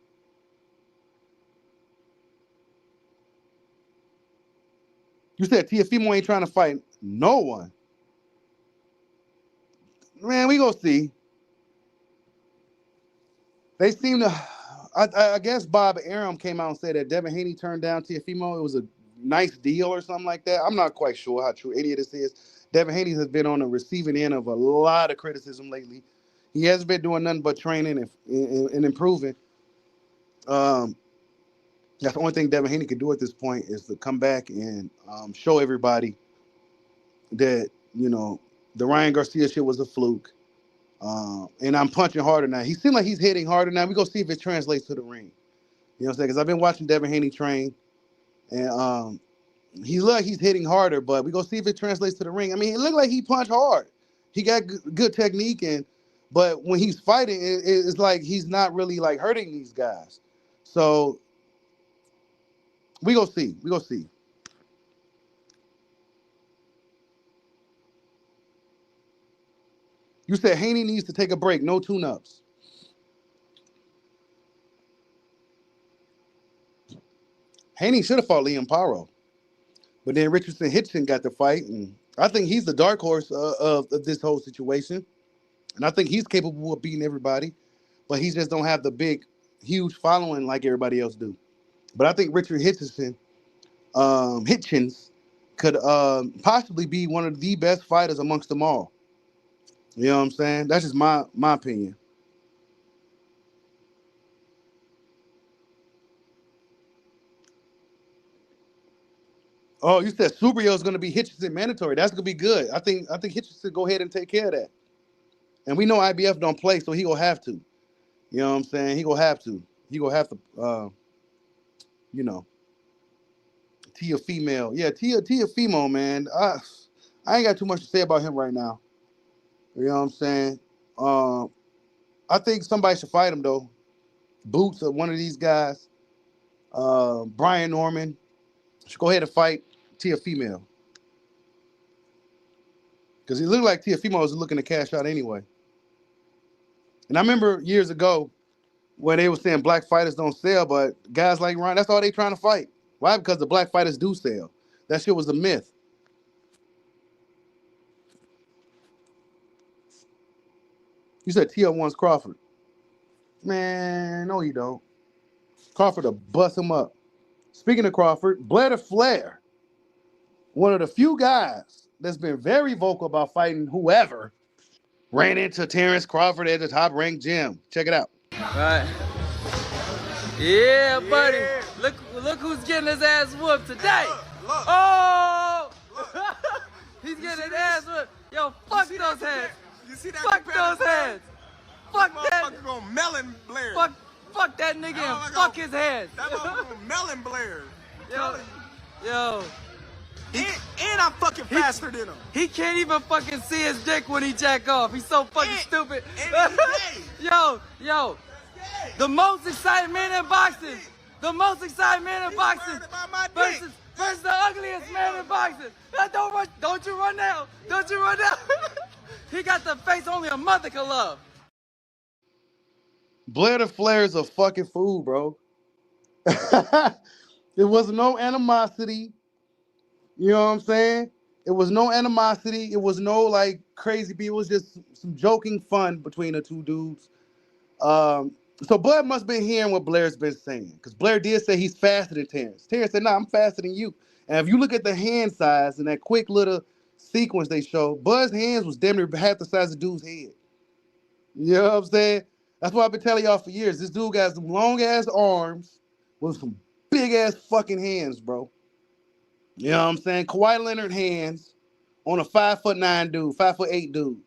S1: You said Tiafimo ain't trying to fight no one. Man, we gonna see. They seem to. I guess Bob Arum came out and said that Devin Haney turned down Tiafimo. It was a nice deal or something like that. I'm not quite sure how true any of this is. Devin Haney has been on the receiving end of a lot of criticism lately. He hasn't been doing nothing but training and improving. That's the only thing Devin Haney could do at this point is to come back and show everybody that, you know, the Ryan Garcia shit was a fluke. And I'm punching harder now. He seems like he's hitting harder now. We're going to see if it translates to the ring. You know what I'm saying? Because I've been watching Devin Haney train, and he's hitting harder, but we're going to see if it translates to the ring. I mean, it looked like he punched hard. He got good technique, but when he's fighting, it's like he's not really like hurting these guys. So we're going to see. We're going to see. You said Haney needs to take a break. No tune-ups. Haney should have fought Liam Paro. But then Richardson Hitchson got the fight. And I think he's the dark horse of this whole situation. And I think he's capable of beating everybody. But he just don't have the big, huge following like everybody else do. But I think Richard Hitchens could possibly be one of the best fighters amongst them all. You know what I'm saying? That's just my opinion. Oh, you said Subriel is going to be Hitchens mandatory. That's going to be good. I think Hitchens should go ahead and take care of that. And we know IBF don't play, so he going to have to. You know what I'm saying? He going to have to. He going to have to, you know, Tia female. Yeah, Tia female, man. I ain't got too much to say about him right now. You know what I'm saying? I think somebody should fight him, though. Boots or one of these guys. Brian Norman should go ahead and fight Tia female. Because it looked like Tia female was looking to cash out anyway. And I remember years ago when they were saying black fighters don't sell, but guys like Ryan, that's all they trying to fight. Why? Because the black fighters do sell. That shit was a myth. You said Tia wants Crawford. Man, no, you don't. Crawford will bust him up. Speaking of Crawford, Blair Flair, one of the few guys that's been very vocal about fighting whoever, ran into Terence Crawford at the top-ranked gym. Check it out.
S4: Right. Yeah, buddy. Yeah. Look who's getting his ass whooped today. Look. Oh! Look. He's getting his ass whooped. Yo, fuck those heads.
S5: You see that?
S4: Fuck those heads. Fuck that.
S5: Motherfucker gonna melon Blair.
S4: Fuck that nigga and fuck his head.
S5: That motherfucker gonna melon Blair.
S4: Yo.
S5: And I'm fucking faster than him.
S4: He can't even fucking see his dick when he jack off. He's so fucking stupid. Yo. The most exciting man in boxing. The most exciting man in boxing versus the ugliest man in boxing. Don't you run now. Don't you run now. He got the face only a mother can love.
S1: Blair the Flair is a fucking fool, bro. There was no animosity. You know what I'm saying? It was no animosity. It was no like crazy people. It was just some joking fun between the two dudes. So Blair must have been hearing what Blair's been saying. Because Blair did say he's faster than Terence. Terence said, nah, I'm faster than you. And if you look at the hand size and that quick little sequence they show, Bud's hands was damn near half the size of dude's head. You know what I'm saying? That's what I've been telling y'all for years. This dude got some long ass arms with some big ass fucking hands, bro. You know what I'm saying? Kawhi Leonard hands on a 5'9" dude, 5'8" dude.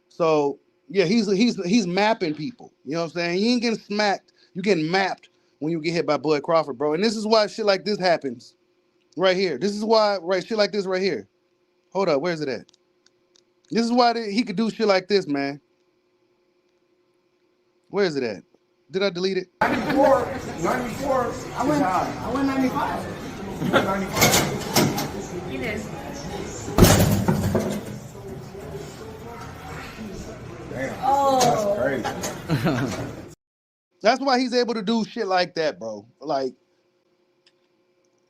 S1: So yeah, he's mapping people. You know what I'm saying? You ain't getting smacked. You getting mapped when you get hit by Bud Crawford, bro. And this is why shit like this happens. Right here. This is why shit like this right here. Hold up, where's it at? This is why he could do shit like this, man. Where is it at? Did I delete it?
S3: 94.
S2: I went 95.
S3: 95.
S2: He did.
S3: Damn.
S2: Oh.
S3: That's crazy.
S1: That's why he's able to do shit like that, bro. Like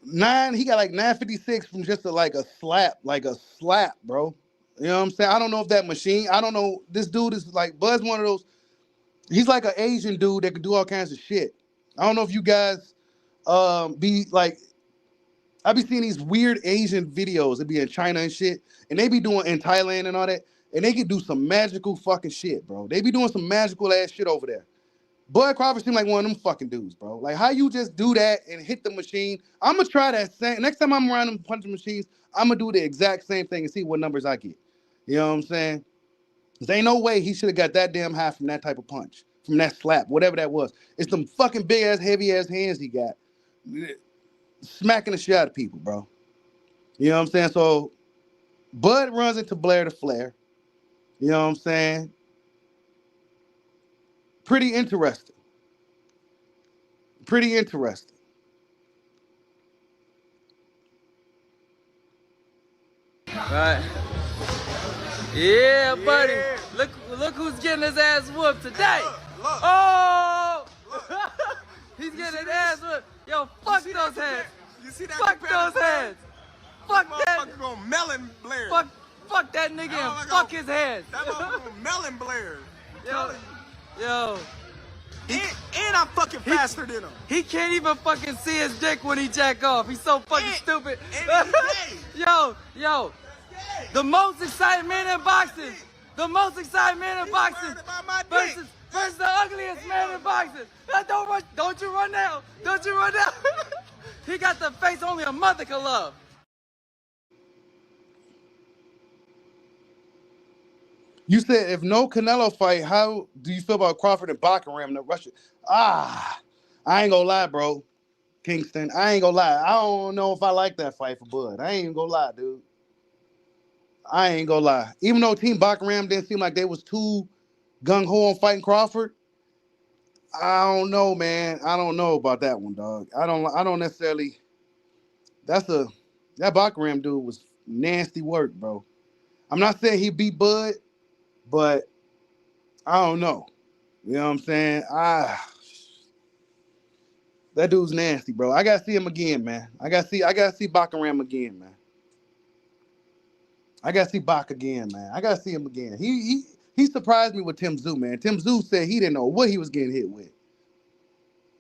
S1: he got like 956 from just a slap, bro. You know what I'm saying? I don't know if that machine, I don't know. This dude is like, Bud's one of those, he's like an Asian dude that can do all kinds of shit. I don't know if you guys be like, I be seeing these weird Asian videos. They be in China and shit, and they be doing in Thailand and all that, and they can do some magical fucking shit, bro. They be doing some magical ass shit over there. Bud Crawford seemed like one of them fucking dudes, bro. Like, how you just do that and hit the machine? I'm gonna try that same. Next time I'm around them punching machines, I'm gonna do the exact same thing and see what numbers I get. You know what I'm saying? There ain't no way he should have got that damn high from that type of punch, from that slap, whatever that was. It's some fucking big ass, heavy ass hands he got, smacking the shit out of people, bro. You know what I'm saying? So Bud runs into Blair the Flair. You know what I'm saying? Pretty interesting. Pretty interesting.
S4: Right. Yeah, buddy. Look who's getting his ass whooped today.
S5: Look.
S4: Oh! He's getting his ass whooped. Yo, fuck those heads.
S5: You see that?
S4: Fuck those heads. Fuck that.
S5: Motherfucker gonna melon Blair.
S4: Fuck that nigga and fuck his head.
S5: That motherfucker gonna melon Blair.
S4: Yo.
S5: And I'm fucking faster than him.
S4: He can't even fucking see his dick when he jack off. He's so fucking stupid.
S5: And he's gay.
S4: Yo. The most exciting man in boxing. The most exciting man in boxing. Versus the ugliest man in boxing. Don't you run now. Don't you run now. He got the face only a mother can love.
S1: You said if no Canelo fight, how do you feel about Crawford and Baccaram in the Russia? I ain't gonna lie, bro. Kingston, I ain't gonna lie. I don't know if I like that fight for Bud. I ain't even gonna lie, dude. I ain't gonna lie. Even though Team Baccaram didn't seem like they was too gung-ho on fighting Crawford, I don't know, man. I don't know about that one, dog. I don't necessarily. That Baccaram dude was nasty work, bro. I'm not saying he beat Bud, but I don't know. You know what I'm saying? That dude's nasty, bro. I gotta see him again, man. I gotta see Baccaram again, man. I gotta see Bach again, man. I gotta see him again. He surprised me with Tim Tszyu, man. Tim Tszyu said he didn't know what he was getting hit with.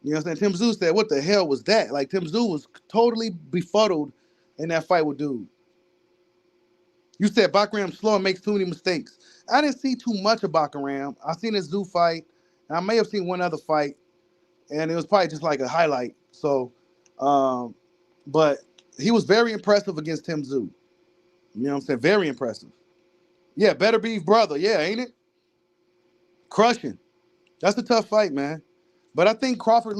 S1: You know what I'm saying? Tim Tszyu said, what the hell was that? Like, Tim Tszyu was totally befuddled in that fight with dude. You said Baccaram slow and makes too many mistakes. I didn't see too much of Baccaram. I seen his Tszyu fight, and I may have seen one other fight, and it was probably just like a highlight. So, but he was very impressive against Tim Tszyu. You know what I'm saying? Very impressive. Yeah, better beef brother. Yeah, ain't it? Crushing. That's a tough fight, man. But I think Crawford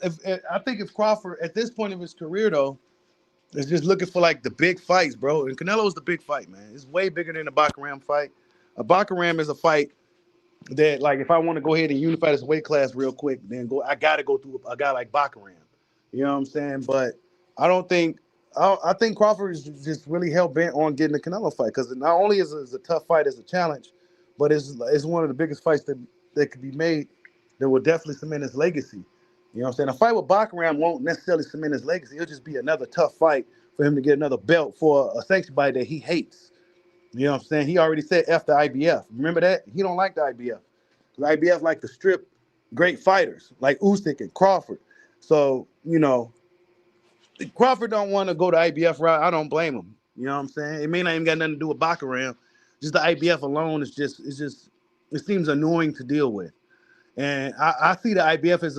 S1: if Crawford at this point of his career though is just looking for like the big fights, bro. And Canelo's the big fight, man. It's way bigger than a Baccaram fight. A Baccaram is a fight that, like, if I want to go ahead and unify this weight class real quick, I gotta go through a guy like Baccaram. You know what I'm saying? But I don't think I think Crawford is just really hell bent on getting the Canelo fight because not only is it a tough fight as a challenge, but it's one of the biggest fights that could be made that will definitely cement his legacy. You know what I'm saying? A fight with Bakaram won't necessarily cement his legacy. It'll just be another tough fight for him to get another belt for a sanctioned body that he hates. You know what I'm saying? He already said F the IBF. Remember that? He don't like the IBF. The IBF like to strip great fighters like Usyk and Crawford. So, Crawford don't want to go the IBF route. I don't blame him. You know what I'm saying? It may not even got nothing to do with Bakaram. Just the IBF alone it seems annoying to deal with. And I see the IBF as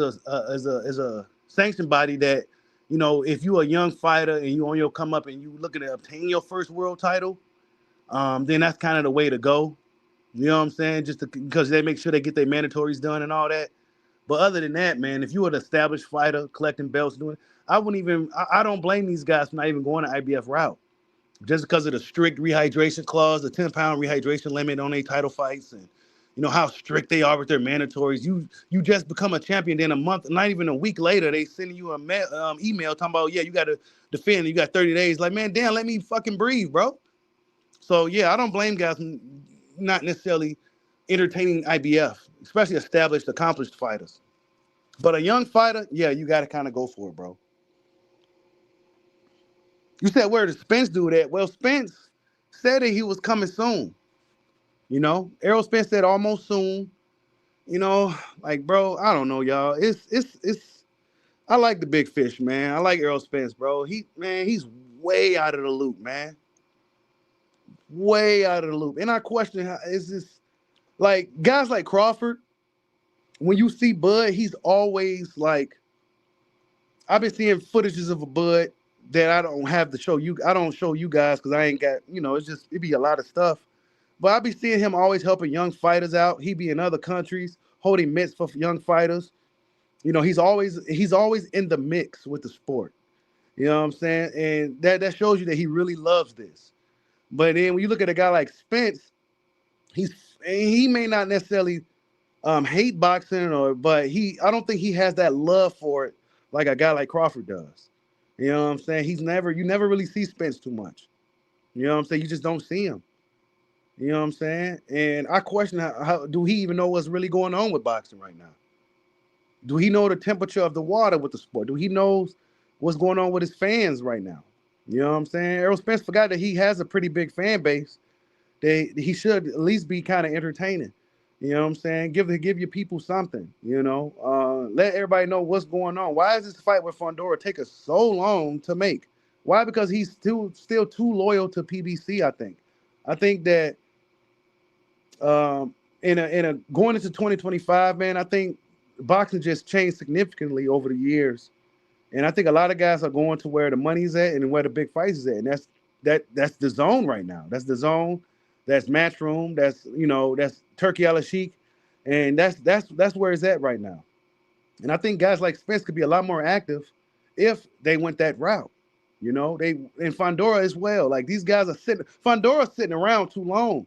S1: a sanctioned body that, if you're a young fighter and you on your come up and you looking to obtain your first world title, then that's kind of the way to go. You know what I'm saying? Because they make sure they get their mandatories done and all that. But other than that, man, if you're an established fighter collecting belts, I don't blame these guys for not even going the IBF route. Just because of the strict rehydration clause, the 10-pound rehydration limit on their title fights, and how strict they are with their mandatories. You just become a champion, then a month, not even a week later, they send you a email talking about, yeah, you got to defend, you got 30 days. Like, man, damn, let me fucking breathe, bro. So, yeah, I don't blame guys not necessarily entertaining IBF, especially established, accomplished fighters. But a young fighter, yeah, you got to kind of go for it, bro. You said, where did Spence do that? Well, Spence said that he was coming soon. Errol Spence said almost soon. Like, bro, I don't know, y'all. I like the big fish, man. I like Errol Spence, bro. He's way out of the loop, man. Way out of the loop. And I question how is this, like, guys like Crawford, when you see Bud, he's always like, I've been seeing footages of a Bud that I don't have to show you. I don't show you guys because I ain't got, it'd be a lot of stuff. But I be seeing him always helping young fighters out. He be in other countries holding mitts for young fighters. He's always in the mix with the sport. You know what I'm saying? And that shows you that he really loves this. But then when you look at a guy like Spence, he may not necessarily hate boxing but I don't think he has that love for it like a guy like Crawford does. You know what I'm saying? You never really see Spence too much. You know what I'm saying? You just don't see him. You know what I'm saying? And I question how do he even know what's really going on with boxing right now? Do he know the temperature of the water with the sport? Do he know what's going on with his fans right now? You know what I'm saying? Errol Spence forgot that he has a pretty big fan base. He should at least be kind of entertaining. You know what I'm saying? Give your people something, let everybody know what's going on. Why is this fight with Fundora taking so long to make? Why? Because he's still too loyal to PBC, I think. I think that in a going into 2025, man, I think boxing just changed significantly over the years. And I think a lot of guys are going to where the money's at and where the big fights is at. And that's the zone right now. That's the zone. That's Matchroom. That's Turkey Al Sheik. And that's where it's at right now. And I think guys like Spence could be a lot more active if they went that route. And Fundora as well. Like, these guys are Fundora's sitting around too long.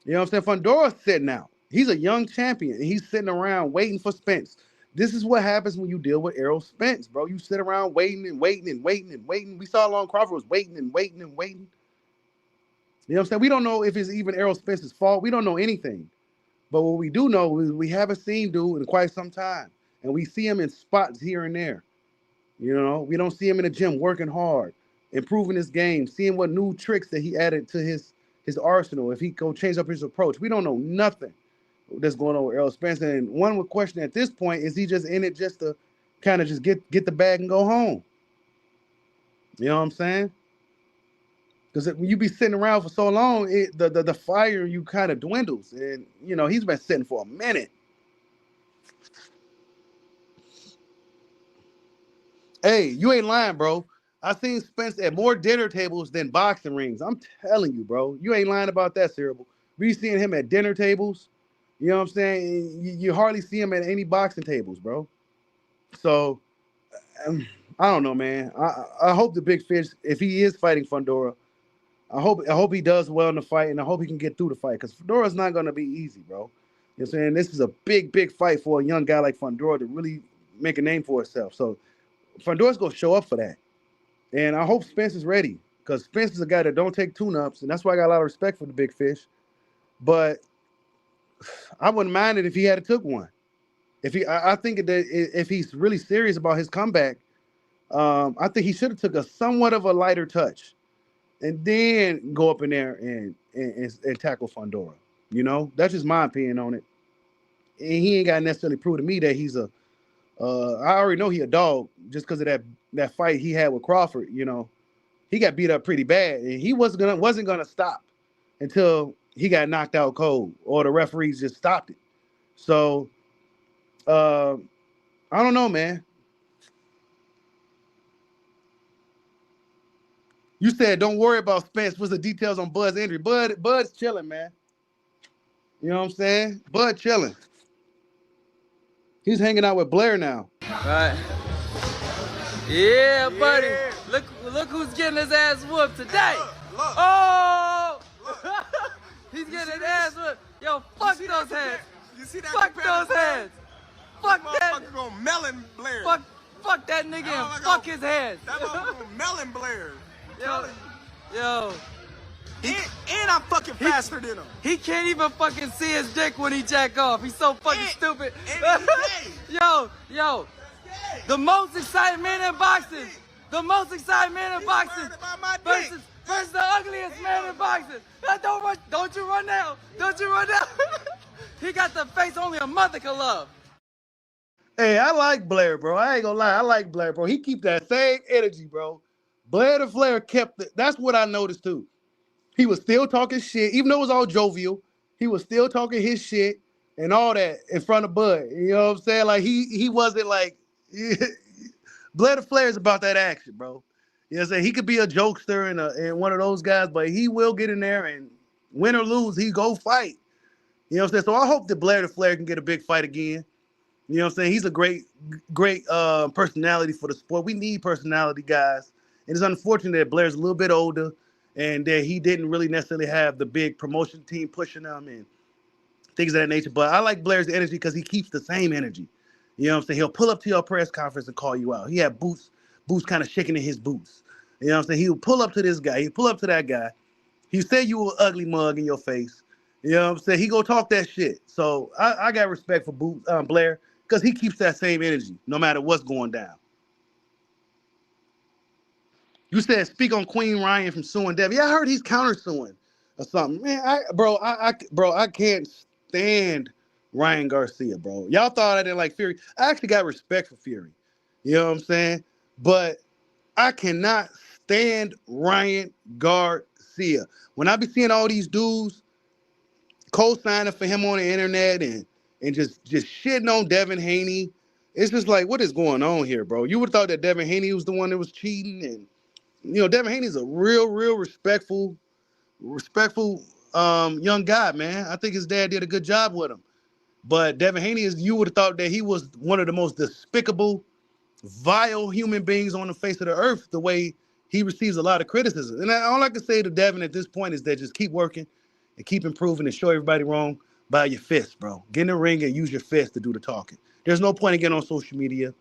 S1: You know what I'm saying? Fundora's sitting out. He's a young champion, and he's sitting around waiting for Spence. This is what happens when you deal with Errol Spence, bro. You sit around waiting and waiting and waiting and waiting. We saw Long Crawford was waiting and waiting and waiting. You know what I'm saying? We don't know if it's even Errol Spence's fault. We don't know anything. But what we do know is we haven't seen dude in quite some time. And we see him in spots here and there. We don't see him in the gym working hard, improving his game, seeing what new tricks that he added to his arsenal. If he go change up his approach, we don't know nothing that's going on with Errol Spence. And one would question at this point, is he just in it just to kind of just get the bag and go home? You know what I'm saying? Because when you be sitting around for so long, the fire you kind of dwindles. And, he's been sitting for a minute. Hey, you ain't lying, bro. I seen Spence at more dinner tables than boxing rings. I'm telling you, bro. You ain't lying about that, Cerebral. We seeing him at dinner tables. You know what I'm saying? You hardly see him at any boxing tables, bro. So, I don't know, man. I hope the big fish, if he is fighting Fundora, I hope he does well in the fight, and I hope he can get through the fight, because Fundora's not going to be easy, bro. You know what I'm saying? This is a big, big fight for a young guy like Fundora to really make a name for himself. So, Fundora's going to show up for that. And I hope Spence is ready because Spence is a guy that don't take tune-ups, and that's why I got a lot of respect for the big fish. But I wouldn't mind it if he had took one. I think that if he's really serious about his comeback, I think he should have took a somewhat of a lighter touch, and then go up in there and tackle Fundora. You know, that's just my opinion on it. And he ain't got to necessarily prove to me that he's a. I already know he a dog just because of that fight he had with Crawford. You know, he got beat up pretty bad, and he wasn't gonna stop until he got knocked out cold, or the referees just stopped it. So I don't know, man. You said don't worry about Spence. What's the details on Bud's injury? Bud's chilling, man. You know what I'm saying? Bud chilling. He's hanging out with Blair now.
S4: Right. Yeah, buddy. Look who's getting his ass whooped today.
S5: Look.
S4: Oh!
S5: Look.
S4: He's getting his ass whooped. Yo, fuck those hands.
S5: You see that?
S4: Fuck those hands. Fuck that.
S5: Motherfucker gonna melon Blair.
S4: Fuck that nigga and fuck his hands.
S5: That motherfucker gonna melon Blair.
S4: Yo.
S5: And I'm fucking faster than him.
S4: He can't even fucking see his dick when he jack off. He's so fucking stupid. Yo. The most exciting man in boxing. The most exciting man in boxing. Versus the ugliest man in boxing. Don't you run now. Don't you run now. He got the face only a mother can love.
S1: Hey, I like Blair, bro. I ain't gonna lie. I like Blair, bro. He keep that same energy, bro. Blair the Flair kept it. That's what I noticed too. He was still talking shit, even though it was all jovial. He was still talking his shit and all that in front of Bud. You know what I'm saying? Like he wasn't like Blair the Flair is about that action, bro. You know what I'm saying? He could be a jokester and one of those guys, but he will get in there and win or lose, he go fight. You know what I'm saying? So I hope that Blair the Flair can get a big fight again. You know what I'm saying? He's a great personality for the sport. We need personality guys. And it's unfortunate that Blair's a little bit older and that he didn't really necessarily have the big promotion team pushing him and things of that nature. But I like Blair's energy because he keeps the same energy. You know what I'm saying? He'll pull up to your press conference and call you out. He had boots kind of shaking in his boots. You know what I'm saying? He'll pull up to this guy. He'll pull up to that guy. He'll say you an ugly mug in your face. You know what I'm saying? He go talk that shit. So I got respect for Blair because he keeps that same energy no matter what's going down. You said speak on Queen Ryan from suing Devin. Yeah, I heard he's counter-suing or something. Man, I can't stand Ryan Garcia, bro. Y'all thought I didn't like Fury. I actually got respect for Fury. You know what I'm saying? But I cannot stand Ryan Garcia. When I be seeing all these dudes co-signing for him on the internet and just shitting on Devin Haney, it's just like, what is going on here, bro? You would have thought that Devin Haney was the one that was cheating, and you know, Devin Haney's a real respectful young guy, man. I think his dad did a good job with him. But Devin Haney you would have thought that he was one of the most despicable, vile human beings on the face of the earth, the way he receives a lot of criticism. And all I can say to Devin at this point is that just keep working and keep improving and show everybody wrong by your fists, bro. Get in the ring and use your fists to do the talking. There's no point in getting on social media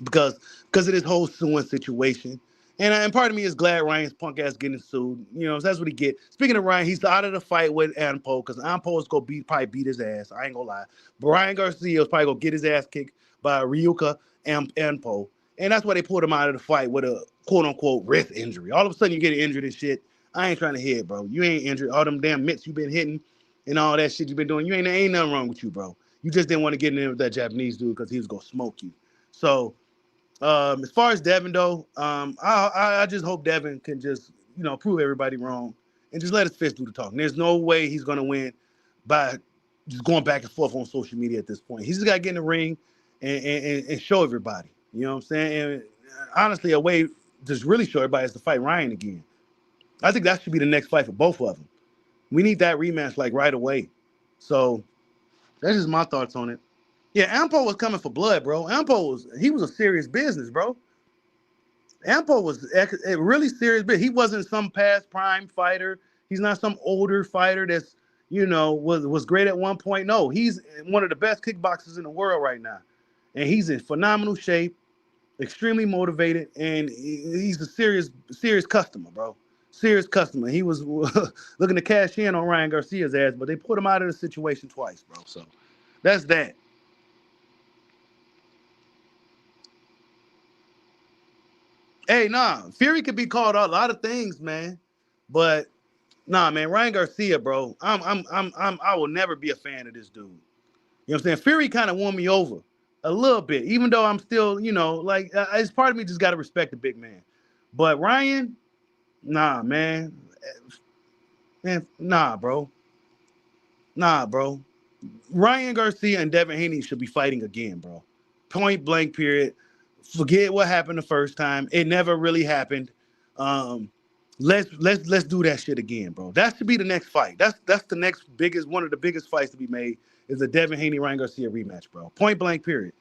S1: because of this whole suing situation. And part of me is glad Ryan's punk ass getting sued. You know, that's what he get. Speaking of Ryan, he's out of the fight with Anpo because Anpo is going to probably beat his ass. I ain't going to lie. But Ryan Garcia is probably going to get his ass kicked by Ryuka and Anpo. And that's why they pulled him out of the fight with a quote-unquote wrist injury. All of a sudden, you get injured and shit. I ain't trying to hit, bro. You ain't injured. All them damn mitts you been hitting and all that shit you been doing, ain't nothing wrong with you, bro. You just didn't want to get in there with that Japanese dude because he was going to smoke you. So, as far as Devin, though, I just hope Devin can just, you know, prove everybody wrong and just let his fist do the talking. There's no way he's going to win by just going back and forth on social media at this point. He's just got to get in the ring and show everybody. You know what I'm saying? And honestly, a way to just really show everybody is to fight Ryan again. I think that should be the next fight for both of them. We need that rematch like right away. So that's just my thoughts on it. Yeah, Ampo was coming for blood, bro. Ampo was a serious business, bro. Ampo was a really serious business. He wasn't some past prime fighter. He's not some older fighter that's, you know, was great at one point. No, he's one of the best kickboxers in the world right now. And he's in phenomenal shape. extremely motivated, and he's a serious customer, bro. Serious customer. He was looking to cash in on Ryan Garcia's ass, but they put him out of the situation twice, bro. So that's that. Hey, nah, Fury could be called out a lot of things, man, but nah, man, Ryan Garcia, bro. I will never be a fan of this dude. You know what I'm saying? Fury kind of won me over a little bit, even though I'm still, like, it's part of me just got to respect the big man. But Ryan, nah, man, nah, bro, nah, bro. Ryan Garcia and Devin Haney should be fighting again, bro. Point blank, period. Forget what happened the first time. It never really happened. Um, let's do that shit again, bro. That should be the next fight. That's the next biggest, one of the biggest fights to be made is the Devin Haney Ryan Garcia rematch, bro. Point blank, period.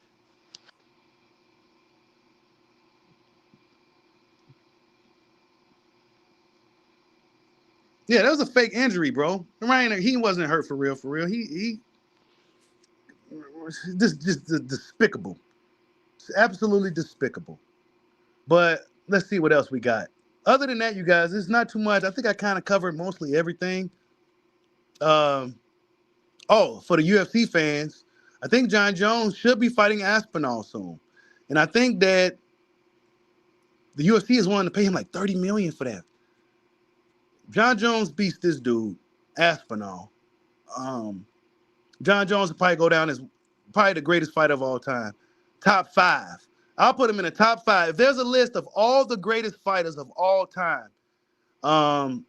S1: Yeah, that was a fake injury, bro. Ryan, he wasn't hurt for real, for real. He just despicable. It's absolutely despicable. But let's see what else we got. Other than that, you guys, it's not too much. I think I kind of covered mostly everything. Um, for the UFC fans, I think John Jones should be fighting Aspinall soon, and I think that the UFC is wanting to pay him like $30 million for that. John Jones beats this dude, Aspinall. Um, John Jones will probably go down as probably the greatest fighter of all time. Top five. I'll put him in the top five. If there's a list of all the greatest fighters of all time, um,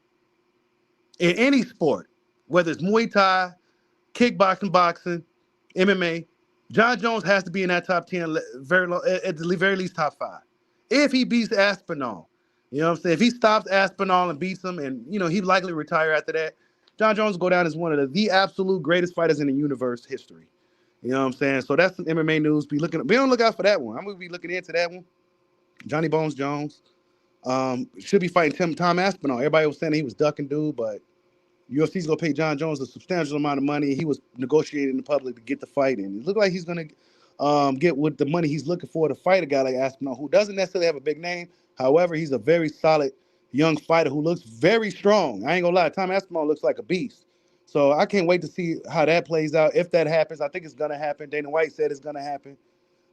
S1: in any sport, whether it's Muay Thai, kickboxing, boxing, MMA, John Jones has to be in that top 10, at the very least top five. If he beats Aspinall, you know what I'm saying? If he stops Aspinall and beats him, and he likely retire after that, John Jones will go down as one of the absolute greatest fighters in the universe history. You know what I'm saying? So that's some MMA news. Be on the lookout for that one. I'm gonna be looking into that one. Johnny Bones Jones should be fighting Tom Aspinall. Everybody was saying he was ducking dude, but UFC's gonna pay John Jones a substantial amount of money. He was negotiating in the public to get the fight, and it looked like he's gonna get with the money he's looking for to fight a guy like Aspinall, who doesn't necessarily have a big name. However, he's a very solid young fighter who looks very strong. I ain't gonna lie, Tom Aspinall looks like a beast. So I can't wait to see how that plays out. If that happens, I think it's gonna happen. Dana White said it's gonna happen.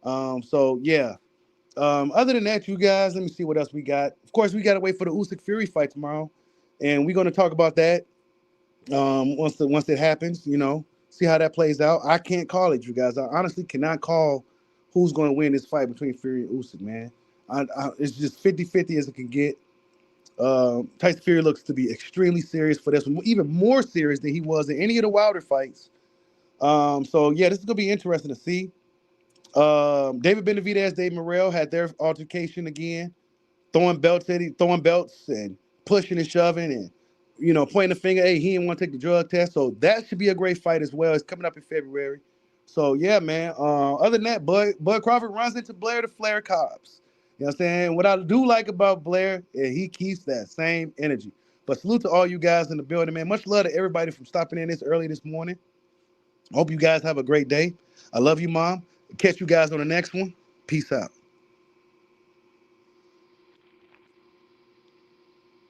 S1: So yeah. Other than that, you guys, let me see what else we got. Of course, we gotta wait for the Usyk Fury fight tomorrow, and we're gonna talk about that. Once it happens, see how that plays out. I can't call it, you guys. I honestly cannot call who's going to win this fight between Fury and Usyk, man. It's just 50-50 as it can get. Tyson Fury looks to be extremely serious for this one, even more serious than he was in any of the Wilder fights. So yeah, this is gonna be interesting to see. David Benavidez, Dave Morrell had their altercation again, throwing belts and pushing and shoving and pointing the finger. Hey, he didn't want to take the drug test. So that should be a great fight as well. It's coming up in February. So yeah, man. Other than that, Bud Crawford runs into Blair to flare Cobbs. You know what I'm saying? What I do like about Blair is he keeps that same energy. But salute to all you guys in the building, man. Much love to everybody from stopping in this early this morning. I hope you guys have a great day. I love you, Mom. Catch you guys on the next one. Peace out.